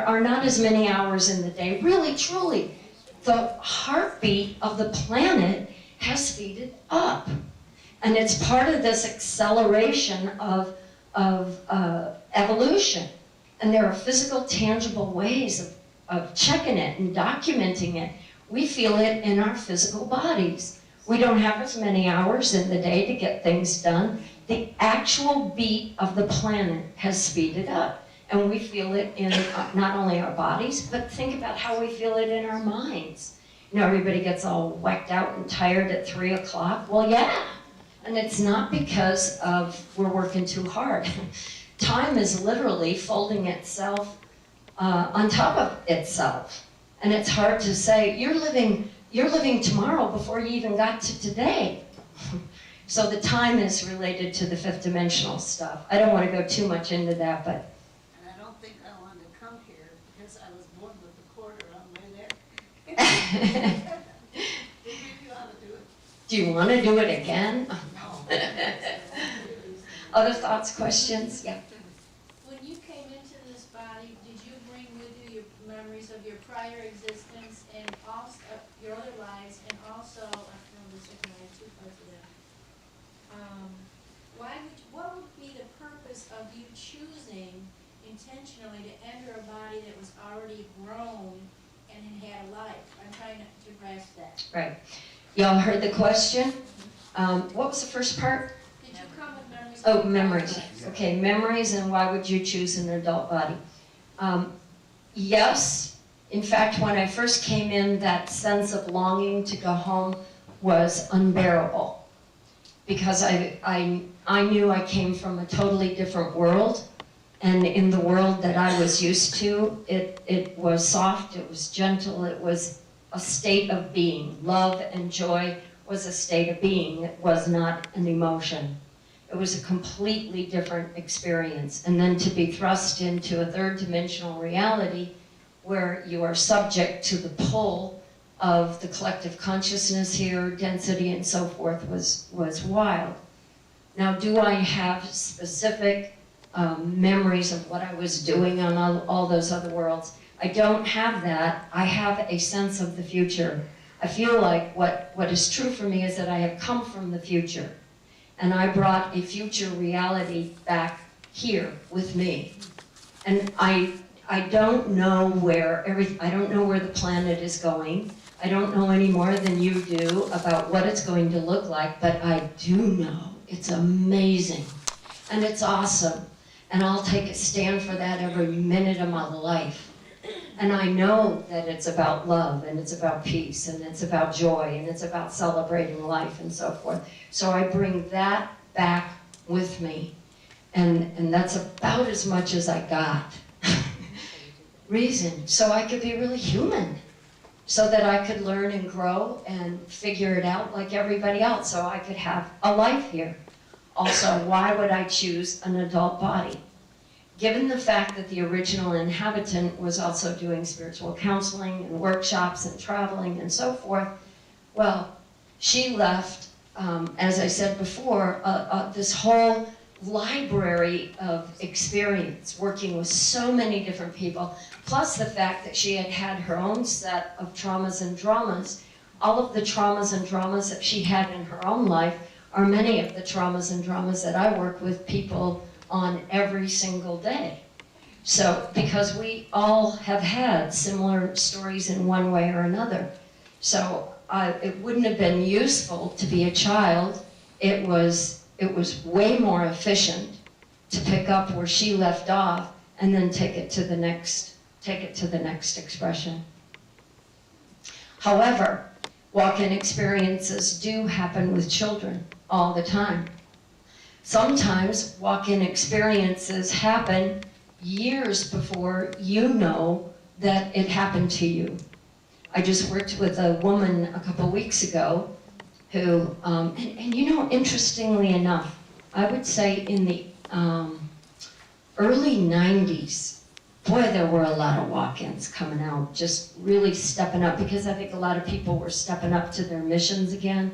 are not as many hours in the day. Really, truly, the heartbeat of the planet has speeded up. And it's part of this acceleration of evolution. And there are physical, tangible ways of checking it and documenting it. We feel it in our physical bodies. We don't have as many hours in the day to get things done. The actual beat of the planet has speeded up. And we feel it in not only our bodies, but think about how we feel it in our minds. You know, everybody gets all whacked out and tired at 3 o'clock. Well, yeah. And it's not because we're working too hard. Time is literally folding itself on top of itself. And it's hard to say, you're living tomorrow before you even got to today. So the time is related to the fifth dimensional stuff. I don't want to go too much into that, but. And I don't think I wanted to come here because I was born with a quarter on my neck. Do you want to do it? Do you want to do it again? No. Other thoughts, questions? Yeah. When you came into this body, did you bring with you your memories of your prior existence and also your other lives, and also, I know this is going to have two parts of that. What would be the purpose of you choosing intentionally to enter a body that was already grown and had a life? I'm trying to grasp that. Right. Y'all heard the question? What was the first part? Did you come with memories? Oh, memories. Okay, memories, and why would you choose an adult body? Yes. In fact, when I first came in, that sense of longing to go home was unbearable. Because I knew I came from a totally different world. And in the world that I was used to, it was soft, it was gentle, it was a state of being. Love and joy was a state of being. It was not an emotion. It was a completely different experience. And then to be thrust into a third dimensional reality where you are subject to the pull of the collective consciousness here, density and so forth was wild. Now, do I have specific memories of what I was doing on all those other worlds? I don't have that. I have a sense of the future. I feel like what is true for me is that I have come from the future. And I brought a future reality back here with me. And I don't know where I don't know where the planet is going. I don't know any more than you do about what it's going to look like, but I do know it's amazing and it's awesome. And I'll take a stand for that every minute of my life. And I know that it's about love, and it's about peace, and it's about joy, and it's about celebrating life and so forth. So I bring that back with me. And that's about as much as I got. Reason, so I could be really human. So that I could learn and grow and figure it out like everybody else, so I could have a life here. Also, why would I choose an adult body? Given the fact that the original inhabitant was also doing spiritual counseling and workshops and traveling and so forth, well, she left, as I said before, this whole library of experience, working with so many different people, plus the fact that she had had her own set of traumas and dramas. All of the traumas and dramas that she had in her own life are many of the traumas and dramas that I work with people on every single day. So, because we all have had similar stories in one way or another. So, it wouldn't have been useful to be a child. It was way more efficient to pick up where she left off and then take it to the next expression. However, walk-in experiences do happen with children all the time. Sometimes walk-in experiences happen years before you know that it happened to you. I just worked with a woman a couple weeks ago who, and you know, interestingly enough, I would say in the early 90s, boy, there were a lot of walk-ins coming out, just really stepping up, because I think a lot of people were stepping up to their missions again.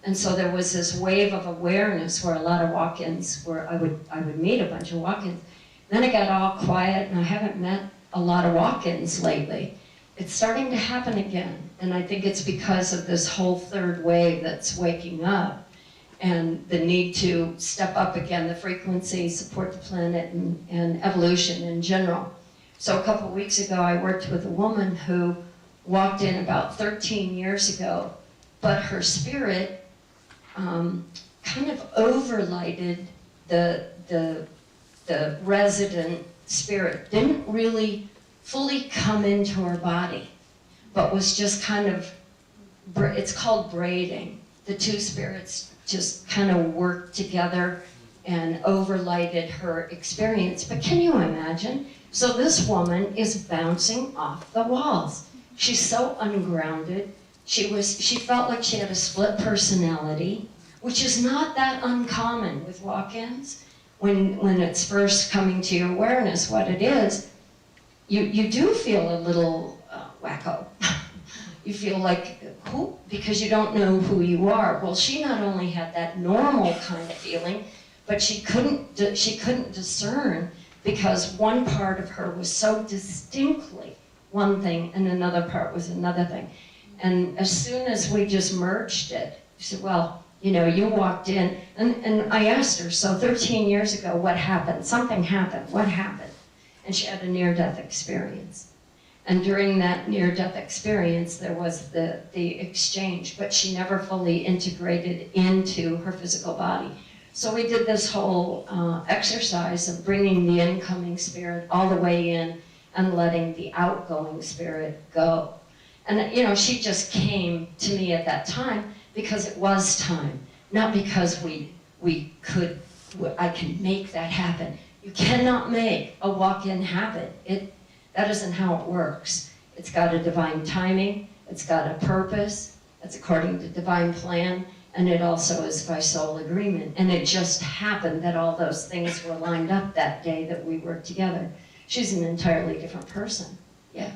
And so there was this wave of awareness where a lot of walk-ins were, I would meet a bunch of walk-ins. Then it got all quiet, and I haven't met a lot of walk-ins lately. It's starting to happen again, and I think it's because of this whole third wave that's waking up, and the need to step up again, the frequency, support the planet, and evolution in general. So a couple weeks ago, I worked with a woman who walked in about 13 years ago, but her spirit kind of overlighted the resident spirit. Didn't really fully come into her body, but was just kind of, it's called braiding. The two spirits just kind of worked together and overlighted her experience. But can you imagine? So this woman is bouncing off the walls. She's so ungrounded. She felt like she had a split personality, which is not that uncommon with walk-ins. When it's first coming to your awareness what it is, you do feel a little wacko. You feel like, who? Because you don't know who you are. Well, she not only had that normal kind of feeling, but she couldn't discern, because one part of her was so distinctly one thing and another part was another thing. And as soon as we just merged it, she said, well, you know, you walked in, and I asked her, so 13 years ago, what happened? Something happened. What happened? And she had a near-death experience. And during that near-death experience, there was the exchange, but she never fully integrated into her physical body. So we did this whole exercise of bringing the incoming spirit all the way in and letting the outgoing spirit go. And you know, she just came to me at that time because it was time, not because I can make that happen. You cannot make a walk-in happen. That isn't how it works. It's got a divine timing, it's got a purpose, it's according to divine plan, and it also is by soul agreement. And it just happened that all those things were lined up that day that we worked together. She's an entirely different person, yeah.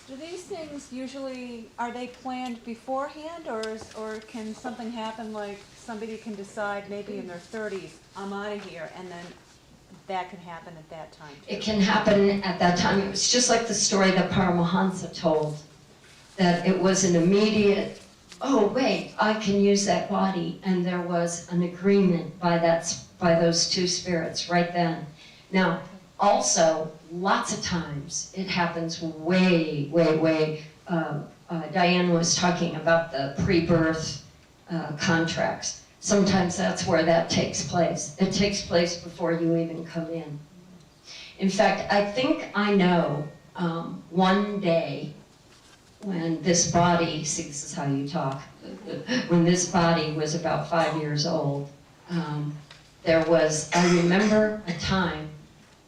Do these things usually, are they planned beforehand, or can something happen like somebody can decide maybe in their 30s, I'm out of here, and then that can happen at that time too? It can happen at that time. It was just like the story that Paramahansa told, that it was an immediate, oh wait, I can use that body, and there was an agreement by those two spirits right then. Now, also, lots of times it happens way. Diane was talking about the pre-birth contracts. sometimes that's where that takes place. It takes place before you even come in. In fact, I think I know one day when this body, see, this is how you talk, when this body was about 5 years old, I remember a time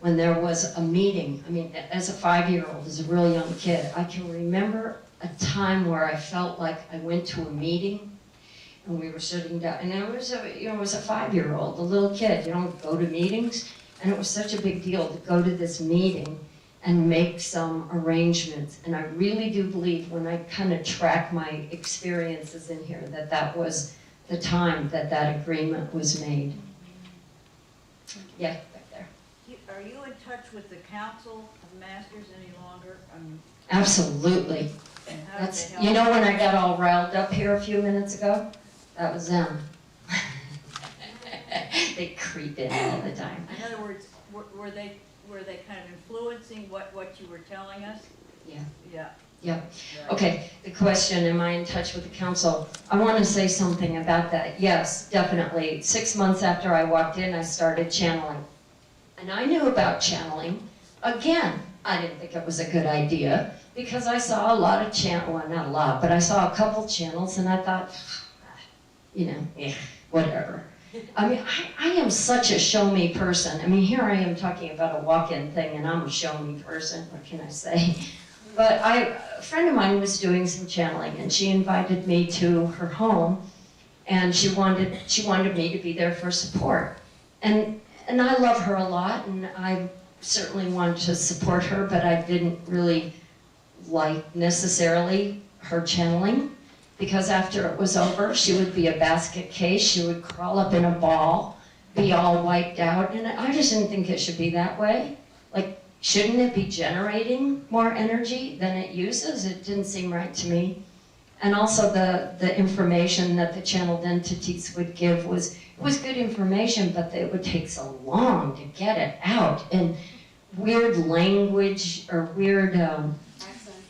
when there was a meeting. I mean, as a 5-year-old, as a real young kid, I can remember a time where I felt like I went to a meeting and we were sitting down, and it was a 5-year-old, a little kid, you don't go to meetings, and it was such a big deal to go to this meeting and make some arrangements. And I really do believe, when I kind of track my experiences in here, that that was the time that that agreement was made. Yeah, back there. Are you in touch with the Council of Masters any longer? Absolutely. And how did they help? You know when I got all riled up here a few minutes ago? That was them. They creep in all the time. In other words, were they kind of influencing what you were telling us? Yeah. Yeah. Yeah. Right. Okay, the question, am I in touch with the council? I want to say something about that. Yes, definitely. 6 months after I walked in, I started channeling. And I knew about channeling. Again, I didn't think it was a good idea because I saw a lot of well, not a lot, but I saw a couple channels and I thought, whatever. I mean, I am such a show-me person. I mean, here I am talking about a walk-in thing and I'm a show-me person. What can I say? But a friend of mine was doing some channeling and she invited me to her home and she wanted me to be there for support. And I love her a lot and I certainly wanted to support her, but I didn't really like necessarily her channeling because after it was over, she would be a basket case, she would crawl up in a ball, be all wiped out, and I just didn't think it should be that way. Like, shouldn't it be generating more energy than it uses? It didn't seem right to me. And also the information that the channeled entities would give was good information, but it would take so long to get it out. And weird language or weird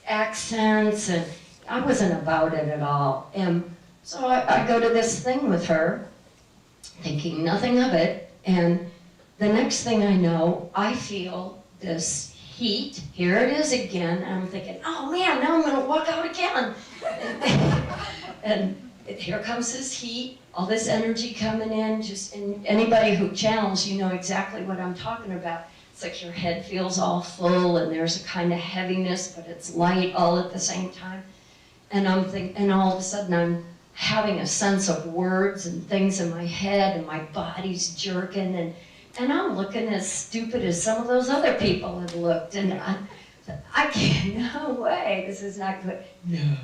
accents, and I wasn't about it at all. And so I go to this thing with her, thinking nothing of it, and the next thing I know, I feel this heat. Here it is again. And I'm thinking, oh man, now I'm gonna walk out again. And here comes this heat, all this energy coming in. And anybody who channels, you know exactly what I'm talking about. It's like your head feels all full and there's a kind of heaviness, but it's light all at the same time. And and all of a sudden I'm having a sense of words and things in my head and my body's jerking and I'm looking as stupid as some of those other people had looked. And I can't, no way, this is not good. No.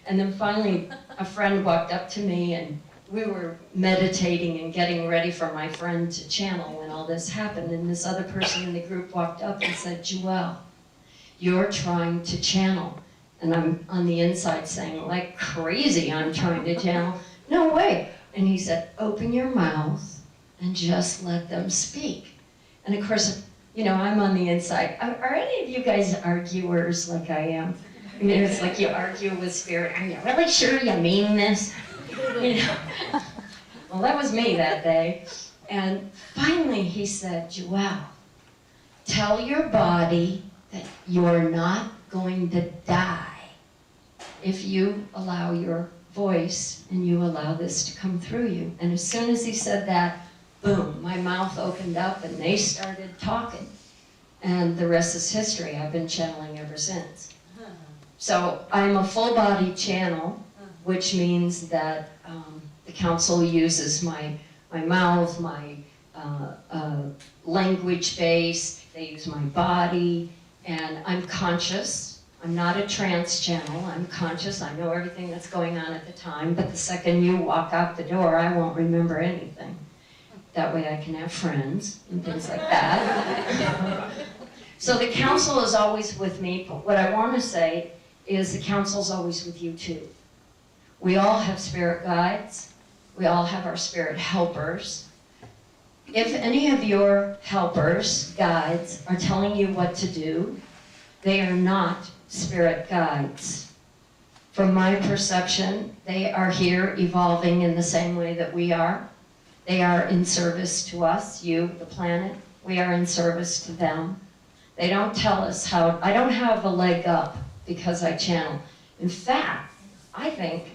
And then finally a friend walked up to me and we were meditating and getting ready for my friend to channel when all this happened. And this other person in the group walked up and said, Juelle, you're trying to channel. And I'm on the inside saying, like crazy, I'm trying to channel. No way. And he said, open your mouth and just let them speak. And of course, you know, I'm on the inside. Are any of you guys arguers like I am? I mean, it's like you argue with spirit. Are you really sure you mean this? You know? Well, that was me that day. And finally he said, Juelle, tell your body that you're not going to die if you allow your voice and you allow this to come through you. And as soon as he said that, boom, my mouth opened up and they started talking. And the rest is history. I've been channeling ever since. So I'm a full body channel, which means that the council uses my mouth, my language base, they use my body, and I'm conscious. I'm not a trance channel, I'm conscious, I know everything that's going on at the time, but the second you walk out the door, I won't remember anything. That way I can have friends and things like that. So the council is always with me, but what I want to say is the council's always with you too. We all have spirit guides, we all have our spirit helpers. If any of your helpers, guides, are telling you what to do, they are not spirit guides. From my perception, they are here evolving in the same way that we are. They are in service to us, you, the planet. We are in service to them. They don't tell us how. I don't have a leg up because I channel. In fact, I think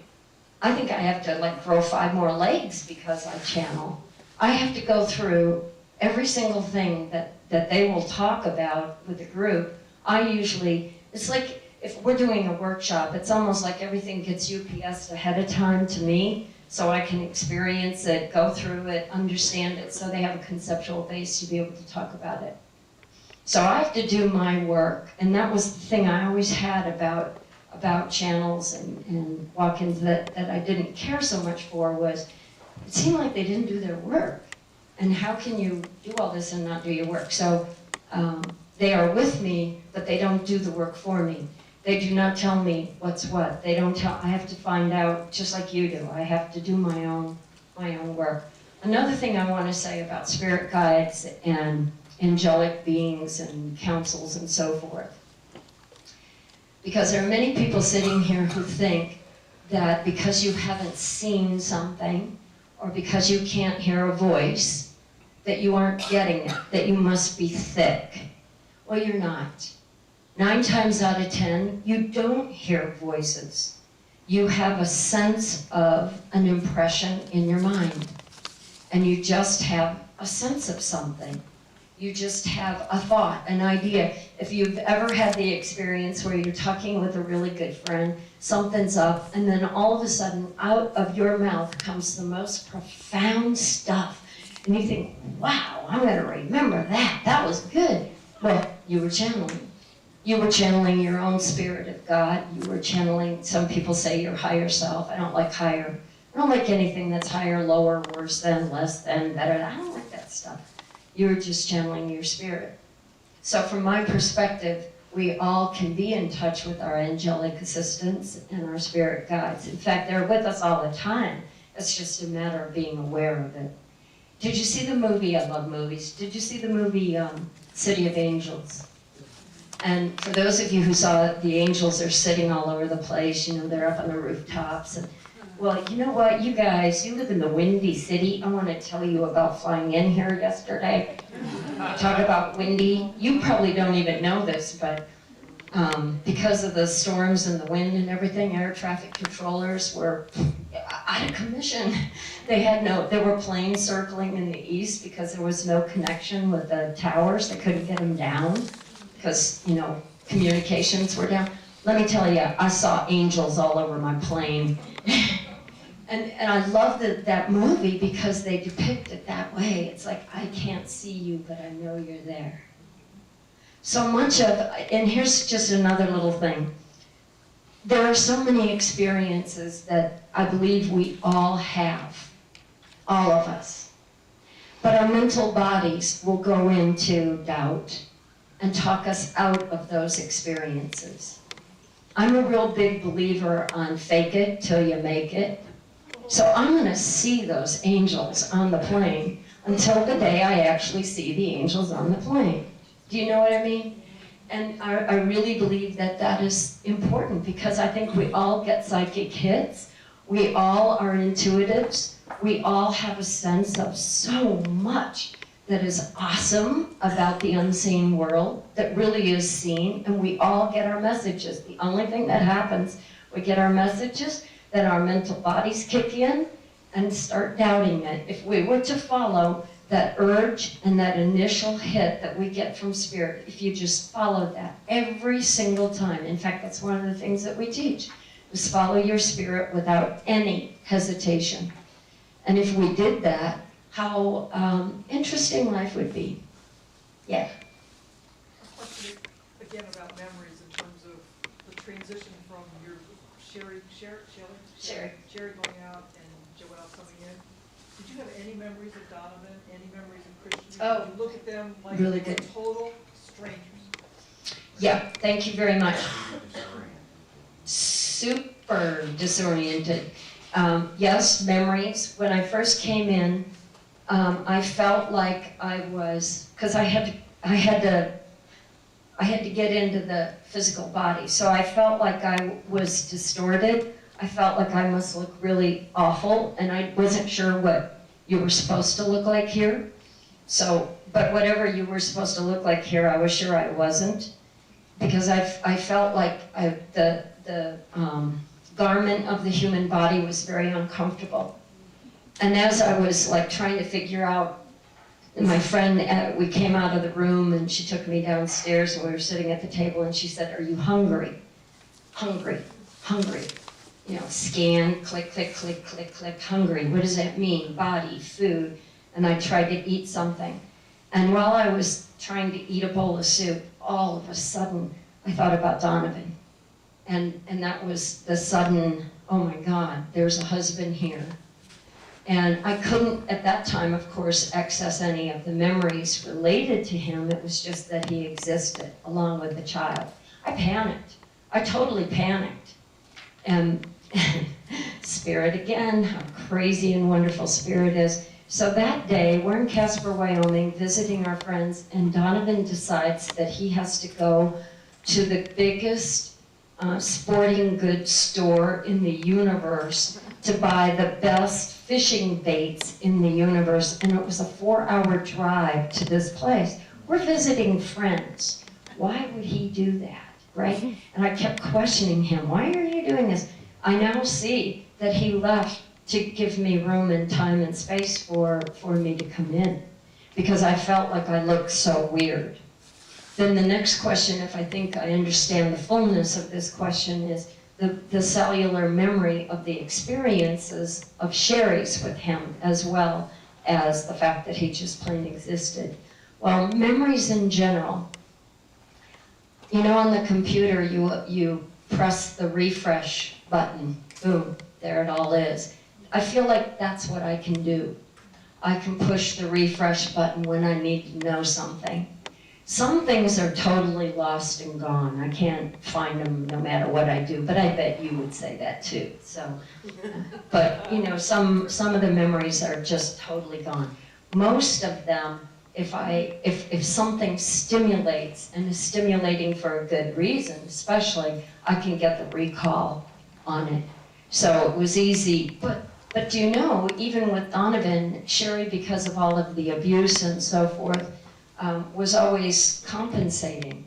I have to like grow 5 more legs because I channel. I have to go through every single thing that they will talk about with the group. It's like if we're doing a workshop, it's almost like everything gets UPS'd ahead of time to me so I can experience it, go through it, understand it, so they have a conceptual base to be able to talk about it. So I have to do my work, and that was the thing I always had about channels and walk-ins that I didn't care so much for was, it seemed like they didn't do their work. And how can you do all this and not do your work? So they are with me, but they don't do the work for me. They do not tell me what's what. They don't tell, I have to find out just like you do. I have to do my own work. Another thing I want to say about spirit guides and angelic beings and councils and so forth. Because there are many people sitting here who think that because you haven't seen something or because you can't hear a voice, that you aren't getting it, that you must be thick. Well, you're not. 9 times out of 10, you don't hear voices. You have a sense of an impression in your mind. And you just have a sense of something. You just have a thought, an idea. If you've ever had the experience where you're talking with a really good friend, something's up, and then all of a sudden, out of your mouth comes the most profound stuff. And you think, wow, I'm gonna remember that. That was good. Well, you were channeling. You were channeling your own spirit of God. You were channeling, some people say your higher self. I don't like higher. I don't like anything that's higher, lower, worse than, less than, better. I don't like that stuff. You were just channeling your spirit. So from my perspective, we all can be in touch with our angelic assistants and our spirit guides. In fact, they're with us all the time. It's just a matter of being aware of it. Did you see the movie? I love movies. Did you see the movie City of Angels? And for those of you who saw it, the angels are sitting all over the place. You know, they're up on the rooftops. And, well, you know what, you guys, you live in the Windy City. I want to tell you about flying in here yesterday. Talk about windy. You probably don't even know this, but because of the storms and the wind and everything, air traffic controllers were out of commission. There were planes circling in the east because there was no connection with the towers. They couldn't get them down because, you know, communications were down. Let me tell you, I saw angels all over my plane. And I love that movie because they depict it that way. It's like, I can't see you, but I know you're there. So much of, and here's just another little thing. There are so many experiences that I believe we all have, all of us. But our mental bodies will go into doubt and talk us out of those experiences. I'm a real big believer on fake it till you make it. So I'm gonna see those angels on the plane until the day I actually see the angels on the plane. Do you know what I mean? And I really believe that that is important because I think we all get psychic hits. We all are intuitives. We all have a sense of so much that is awesome about the unseen world that really is seen, and we all get our messages. The only thing that happens, we get our messages, then our mental bodies kick in and start doubting it. If we were to follow that urge and that initial hit that we get from spirit, if you just followed that every single time, in fact, that's one of the things that we teach, is follow your spirit without any hesitation. And if we did that, how interesting life would be. Yeah. A question again about memories in terms of the transition from your Sherry going out and Juelle coming in. Did you have any memories of Donovan, any memories of Christian? Oh, Did you look at them like really they were good. total strangers? Yeah, thank you very much. Super disoriented. Yes, memories. When I first came in, I felt like I was, because I had I had to get into the physical body. So I felt like I was distorted. I felt like I must look really awful, and I wasn't sure what you were supposed to look like here. So, but whatever you were supposed to look like here, I was sure I wasn't, because I felt like the garment of the human body was very uncomfortable. And as I was like trying to figure out, my friend, we came out of the room and she took me downstairs and we were sitting at the table and she said, "Are you hungry? Hungry, hungry." You know, scan, click, click, click, click, click, hungry. What does that mean? Body, food. And I tried to eat something. And while I was trying to eat a bowl of soup, all of a sudden, I thought about Donovan. And that was the sudden, oh my God, there's a husband here. And I couldn't, at that time, of course, access any of the memories related to him. It was just that he existed along with the child. I panicked. I totally panicked. And Spirit again, how crazy and wonderful Spirit is. So that day, we're in Casper, Wyoming, visiting our friends, and Donovan decides that he has to go to the biggest sporting goods store in the universe to buy the best fishing baits in the universe, and it was a 4-hour drive to this place. We're visiting friends. Why would he do that, right? And I kept questioning him, why are you doing this? I now see that he left to give me room and time and space for me to come in, because I felt like I looked so weird. Then the next question, if I think I understand the fullness of this question, is the cellular memory of the experiences of Sherry's with him, as well as the fact that he just plain existed. Well, memories in general, you know, on the computer, you press the refresh button, boom, there it all is. I feel like that's what I can do. I can push the refresh button when I need to know something. Some things are totally lost and gone. I can't find them no matter what I do, but I bet you would say that too. So, but you know, some of the memories are just totally gone. Most of them, if something stimulates and is stimulating for a good reason, especially, I can get the recall on it. So it was easy, but do you know, even with Donovan, Sherry, because of all of the abuse and so forth, was always compensating.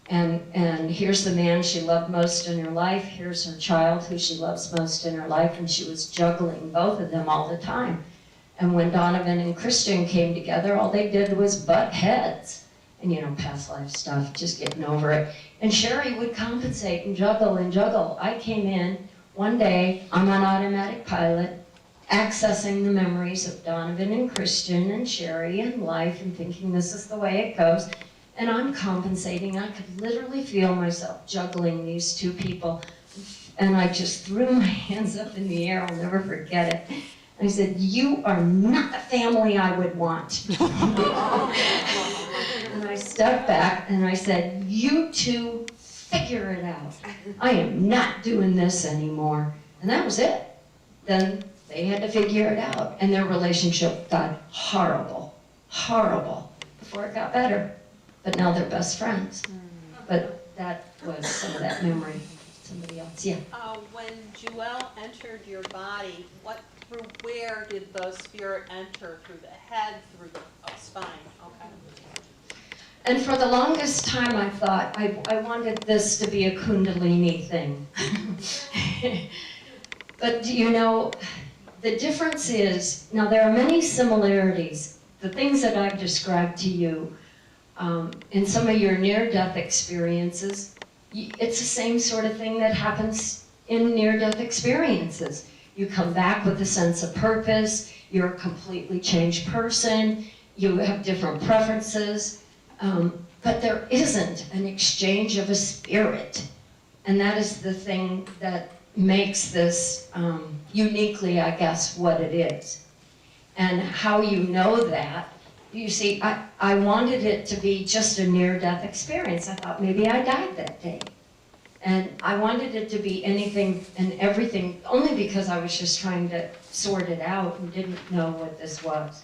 And here's the man she loved most in her life, here's her child who she loves most in her life, and she was juggling both of them all the time. And when Donovan and Christian came together, all they did was butt heads. And you know, past life stuff, just getting over it. And Sherry would compensate and juggle and juggle. I came in one day, I'm on automatic pilot, accessing the memories of Donovan and Christian and Sherry and life and thinking this is the way it goes. And I'm compensating. I could literally feel myself juggling these two people. And I just threw my hands up in the air. I'll never forget it. I said, "You are not the family I would want." And I stepped back and I said, "You two figure it out. I am not doing this anymore." And that was it. Then they had to figure it out. And their relationship got horrible, horrible, before it got better. But now they're best friends. But that was some of that memory. Somebody else, yeah. When Juelle entered your body, through where did the spirit enter? Through the head, through the spine? Okay. And for the longest time I thought I wanted this to be a Kundalini thing. But you know, the difference is, now there are many similarities. The things that I've described to you in some of your near-death experiences, it's the same sort of thing that happens in near-death experiences. You come back with a sense of purpose, you're a completely changed person, you have different preferences, but there isn't an exchange of a spirit. And that is the thing that makes this uniquely, I guess, what it is. And how you know that, you see, I wanted it to be just a near-death experience. I thought maybe I died that day. And I wanted it to be anything and everything, only because I was just trying to sort it out and didn't know what this was.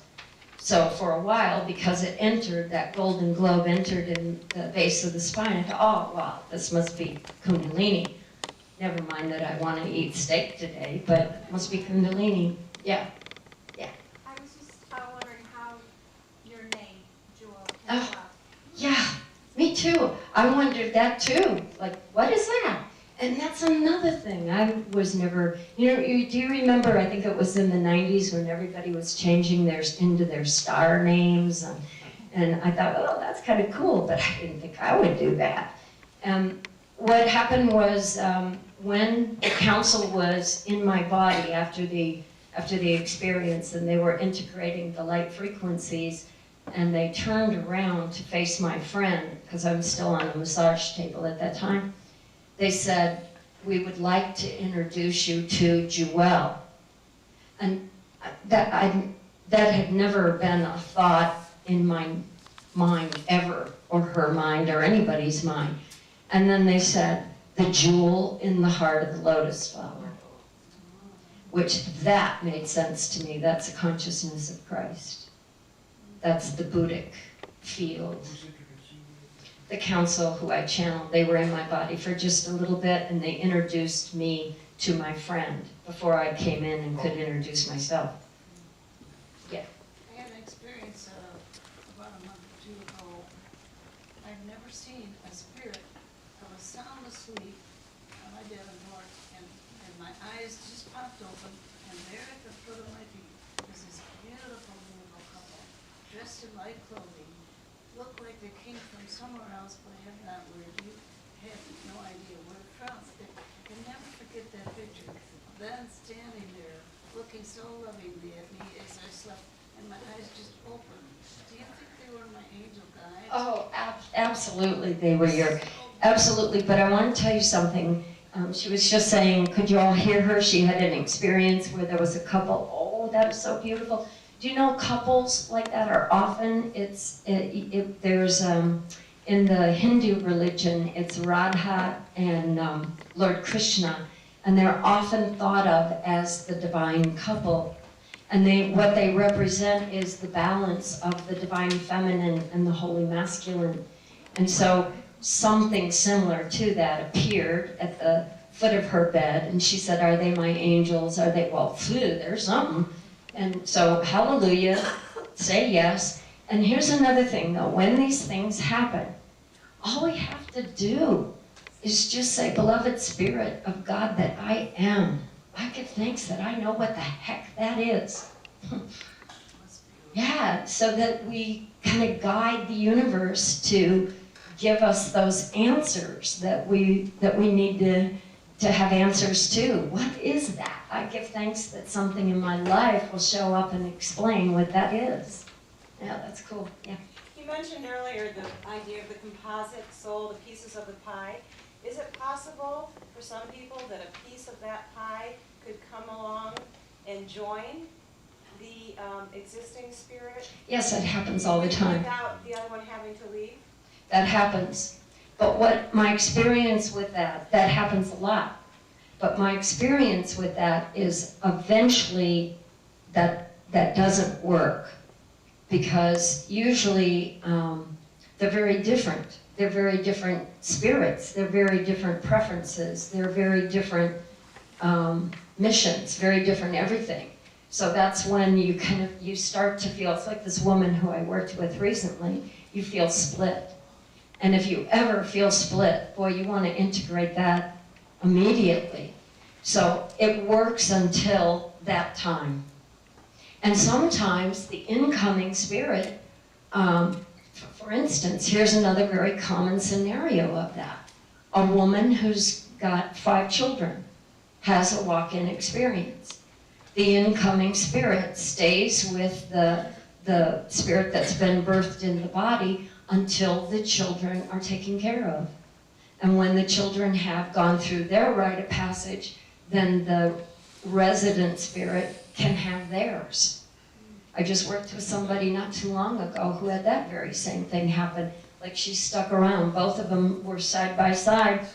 So for a while, because it entered, that golden globe entered in the base of the spine, I thought, oh, wow, this must be Kundalini. Never mind that I want to eat steak today, but it must be Kundalini. Yeah. I was just wondering how your name, Juelle, came Oh. about. Yeah, me too. I wondered that too. Like, what is that? And that's another thing. I was never, do you remember, I think it was in the 90s when everybody was changing into their star names. And I thought, oh, that's kind of cool, but I didn't think I would do that. What happened was when the council was in my body after the experience and they were integrating the light frequencies, and they turned around to face my friend, because I was still on the massage table at that time. They said, we would like to introduce you to Juelle. And that had never been a thought in my mind ever, or her mind, or anybody's mind. And then they said, the jewel in the heart of the lotus flower. Which that made sense to me. That's the consciousness of Christ. That's the Buddhic field. The council who I channeled, they were in my body for just a little bit, and they introduced me to my friend before I came in and could introduce myself. Yeah. I had an experience about a month or two ago. I've never seen a spirit. I was sound asleep on my bed and my eyes just popped open, and there at the foot of my feet was this beautiful little couple dressed in light clothing. Looked like they came from somewhere else, but I have not where you have no idea where from. I can never forget that picture. Them standing there, looking so lovingly at me as I slept, and my eyes just opened. Do you think they were my angel guides? Oh, absolutely, they were absolutely. But I want to tell you something. She was just saying, could you all hear her? She had an experience where there was a couple. Oh, that was so beautiful. Do you know couples like that are often, there's, in the Hindu religion, it's Radha and Lord Krishna, and they're often thought of as the divine couple. And what they represent is the balance of the divine feminine and the holy masculine. And so something similar to that appeared at the foot of her bed, and she said, are they my angels? Are they, well, phew, there's something. And so, hallelujah, say yes. And here's another thing though, when these things happen, all we have to do is just say, beloved Spirit of God that I am, I give thanks that I know what the heck that is. Yeah, so that we kind of guide the universe to give us those answers that we need to have answers to. What is that? I give thanks that something in my life will show up and explain what that is. Yeah, that's cool. Yeah. You mentioned earlier the idea of the composite soul, the pieces of the pie. Is it possible for some people that a piece of that pie could come along and join the existing spirit? Yes, that happens all the time. Without the other one having to leave? That happens. But what my experience with that happens a lot. But my experience with that is eventually that doesn't work, because usually they're very different. They're very different spirits. They're very different preferences. They're very different missions, very different everything. So that's when you start to feel, it's like this woman who I worked with recently, you feel split. And if you ever feel split, boy, you want to integrate that immediately. So it works until that time. And sometimes the incoming spirit, for instance, here's another very common scenario of that. A woman who's got 5 children has a walk-in experience. The incoming spirit stays with the spirit that's been birthed in the body until the children are taken care of. And when the children have gone through their rite of passage, then the resident spirit can have theirs. I just worked with somebody not too long ago who had that very same thing happen. Like, she stuck around. Both of them were side by side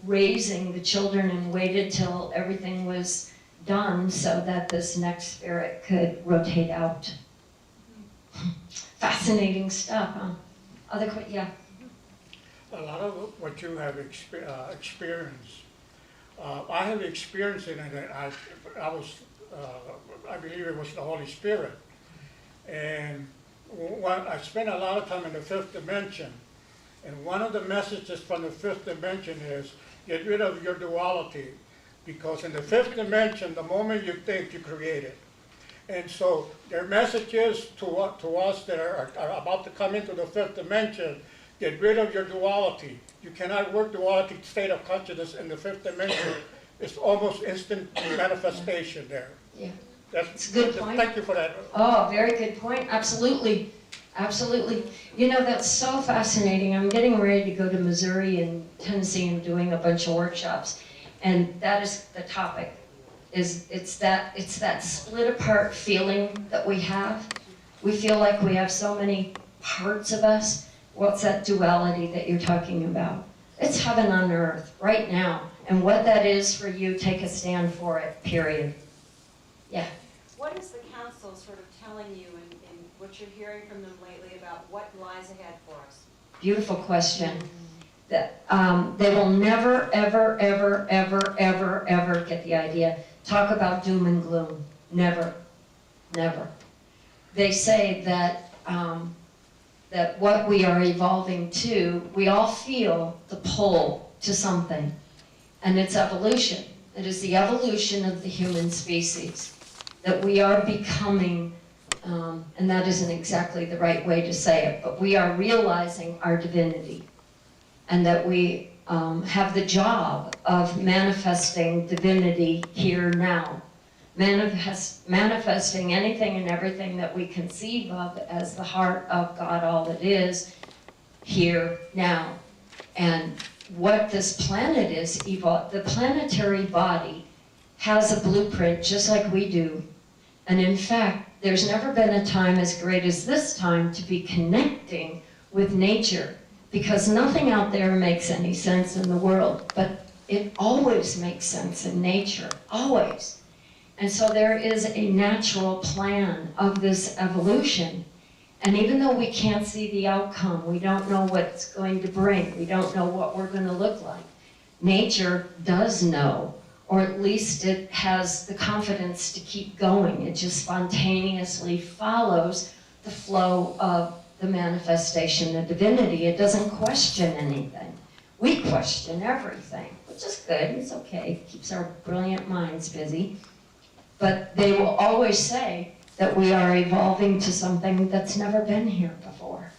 raising the children and waited till everything was done so that this next spirit could rotate out. Fascinating stuff, huh? Yeah. A lot of what you have experienced, I have experienced it, and I believe it was the Holy Spirit. And I spent a lot of time in the fifth dimension, and one of the messages from the fifth dimension is get rid of your duality, because in the fifth dimension, the moment you think, you create it. And so their message is to us that are about to come into the fifth dimension, get rid of your duality. You cannot work duality state of consciousness in the fifth dimension. It's almost instant manifestation there. Yeah. That's a good point. Thank you for that. Oh, very good point. Absolutely. Absolutely. You know, that's so fascinating. I'm getting ready to go to Missouri and Tennessee and doing a bunch of workshops. And that is the topic. It's that split apart feeling that we have. We feel like we have so many parts of us. What's that duality that you're talking about? It's heaven on earth right now. And what that is for you, take a stand for it, period. Yeah. What is the council sort of telling you in what you're hearing from them lately about what lies ahead for us? Beautiful question. That they will never, ever, ever, ever, ever, ever get the idea. Talk about doom and gloom. Never, never. They say that that what we are evolving to, we all feel the pull to something, and it's evolution. It is the evolution of the human species that we are becoming, and that isn't exactly the right way to say it, but we are realizing our divinity. And that we have the job of manifesting divinity here now. Manifesting anything and everything that we conceive of as the heart of God, all that is, here now. And what this planet is, the planetary body has a blueprint just like we do. And in fact, there's never been a time as great as this time to be connecting with nature. Because nothing out there makes any sense in the world, but it always makes sense in nature, always. And so there is a natural plan of this evolution. And even though we can't see the outcome, we don't know what it's going to bring, we don't know what we're going to look like, nature does know, or at least it has the confidence to keep going. It just spontaneously follows the flow of the manifestation of divinity. It doesn't question anything. We question everything, which is good, it's okay, it keeps our brilliant minds busy. But they will always say that we are evolving to something that's never been here before.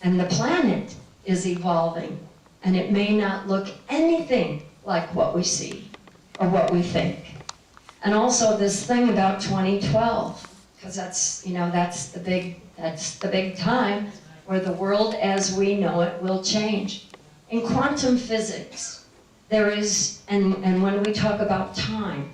And the planet is evolving, and it may not look anything like what we see or what we think. And also this thing about 2012, because that's, you know, that's the big time where the world as we know it will change. In quantum physics, there is, and when we talk about time,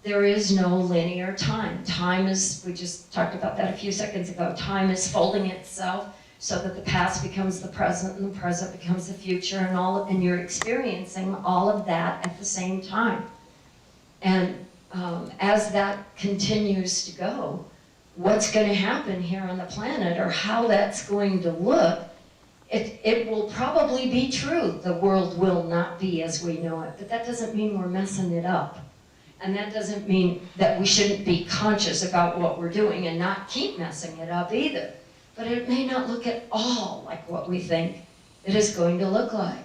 there is no linear time. Time is, we just talked about that a few seconds ago, time is folding itself so that the past becomes the present and the present becomes the future, and you're experiencing all of that at the same time. And as that continues to go, what's going to happen here on the planet, or how that's going to look, it will probably be true. The world will not be as we know it, but that doesn't mean we're messing it up. And that doesn't mean that we shouldn't be conscious about what we're doing and not keep messing it up either. But it may not look at all like what we think it is going to look like.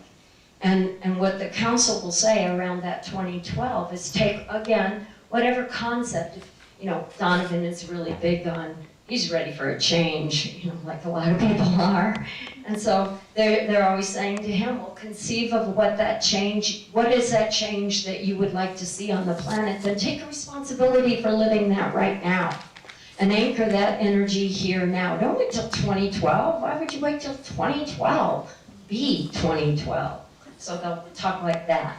And what the council will say around that 2012 is take, again, whatever concept, you know, Donovan is really big on, he's ready for a change, you know, like a lot of people are. And so they're always saying to him, well, conceive of what that change, what is that change that you would like to see on the planet? Then take responsibility for living that right now. And anchor that energy here now. Don't wait till 2012. Why would you wait till 2012? Be 2012. So they'll talk like that.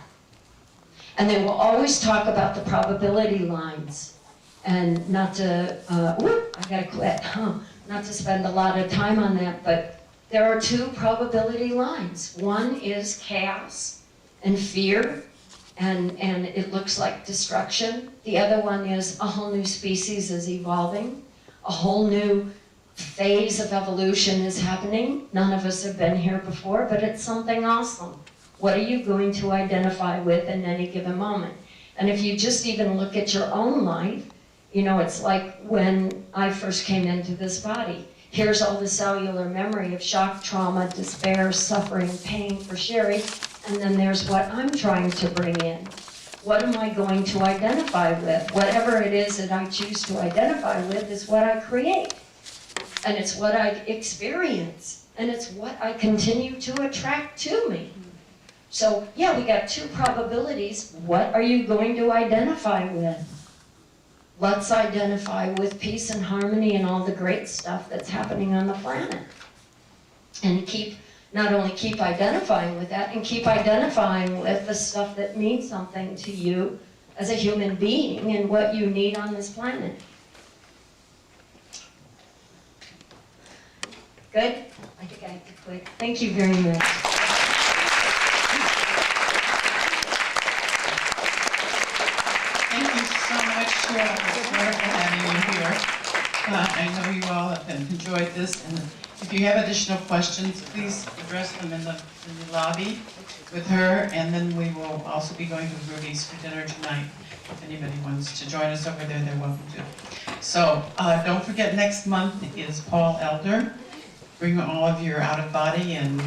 And they will always talk about the probability lines. And not to, I gotta quit, not to spend a lot of time on that, but there are two probability lines. One is chaos and fear, and it looks like destruction. The other one is a whole new species is evolving, a whole new phase of evolution is happening. None of us have been here before, but it's something awesome. What are you going to identify with in any given moment? And if you just even look at your own life, you know, it's like when I first came into this body. Here's all the cellular memory of shock, trauma, despair, suffering, pain for Sherry, and then there's what I'm trying to bring in. What am I going to identify with? Whatever it is that I choose to identify with is what I create. And it's what I experience. And it's what I continue to attract to me. So, yeah, we got two probabilities. What are you going to identify with? Let's identify with peace and harmony and all the great stuff that's happening on the planet. And not only keep identifying with that, and keep identifying with the stuff that means something to you as a human being and what you need on this planet. Good? I think I have to quit. Thank you very much. Thank you so much, Juelle. It's wonderful having you here. I know you all have enjoyed this, and if you have additional questions, please address them in the lobby with her, and then we will also be going to Rudy's for dinner tonight. If anybody wants to join us over there, they're welcome to. So don't forget, next month is Paul Elder. Bring all of your out-of-body and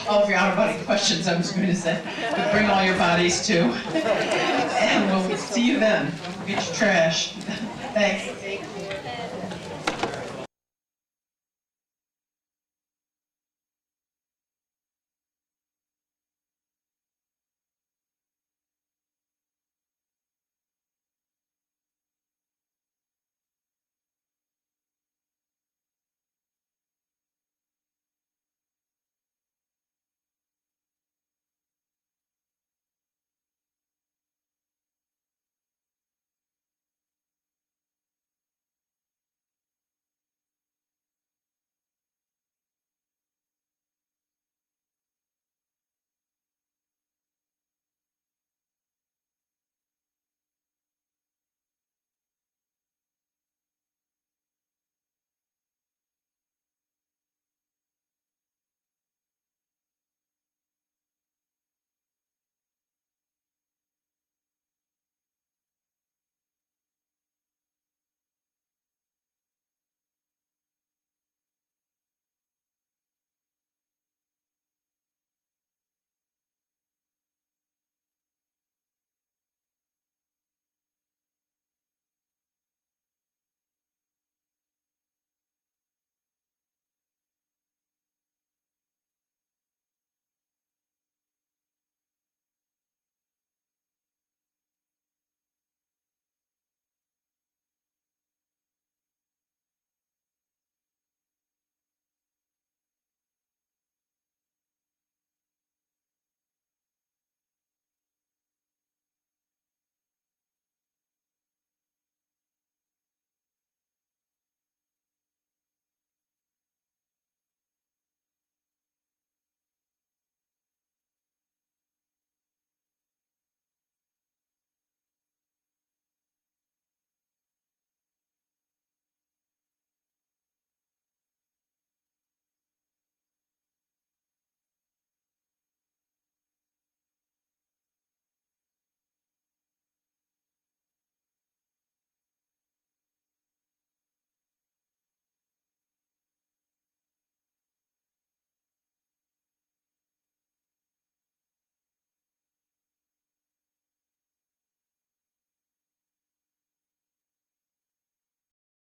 all of your out-of-body questions, I was going to say. But bring all your bodies too. And we'll see you then. Don't forget your trash. Thanks.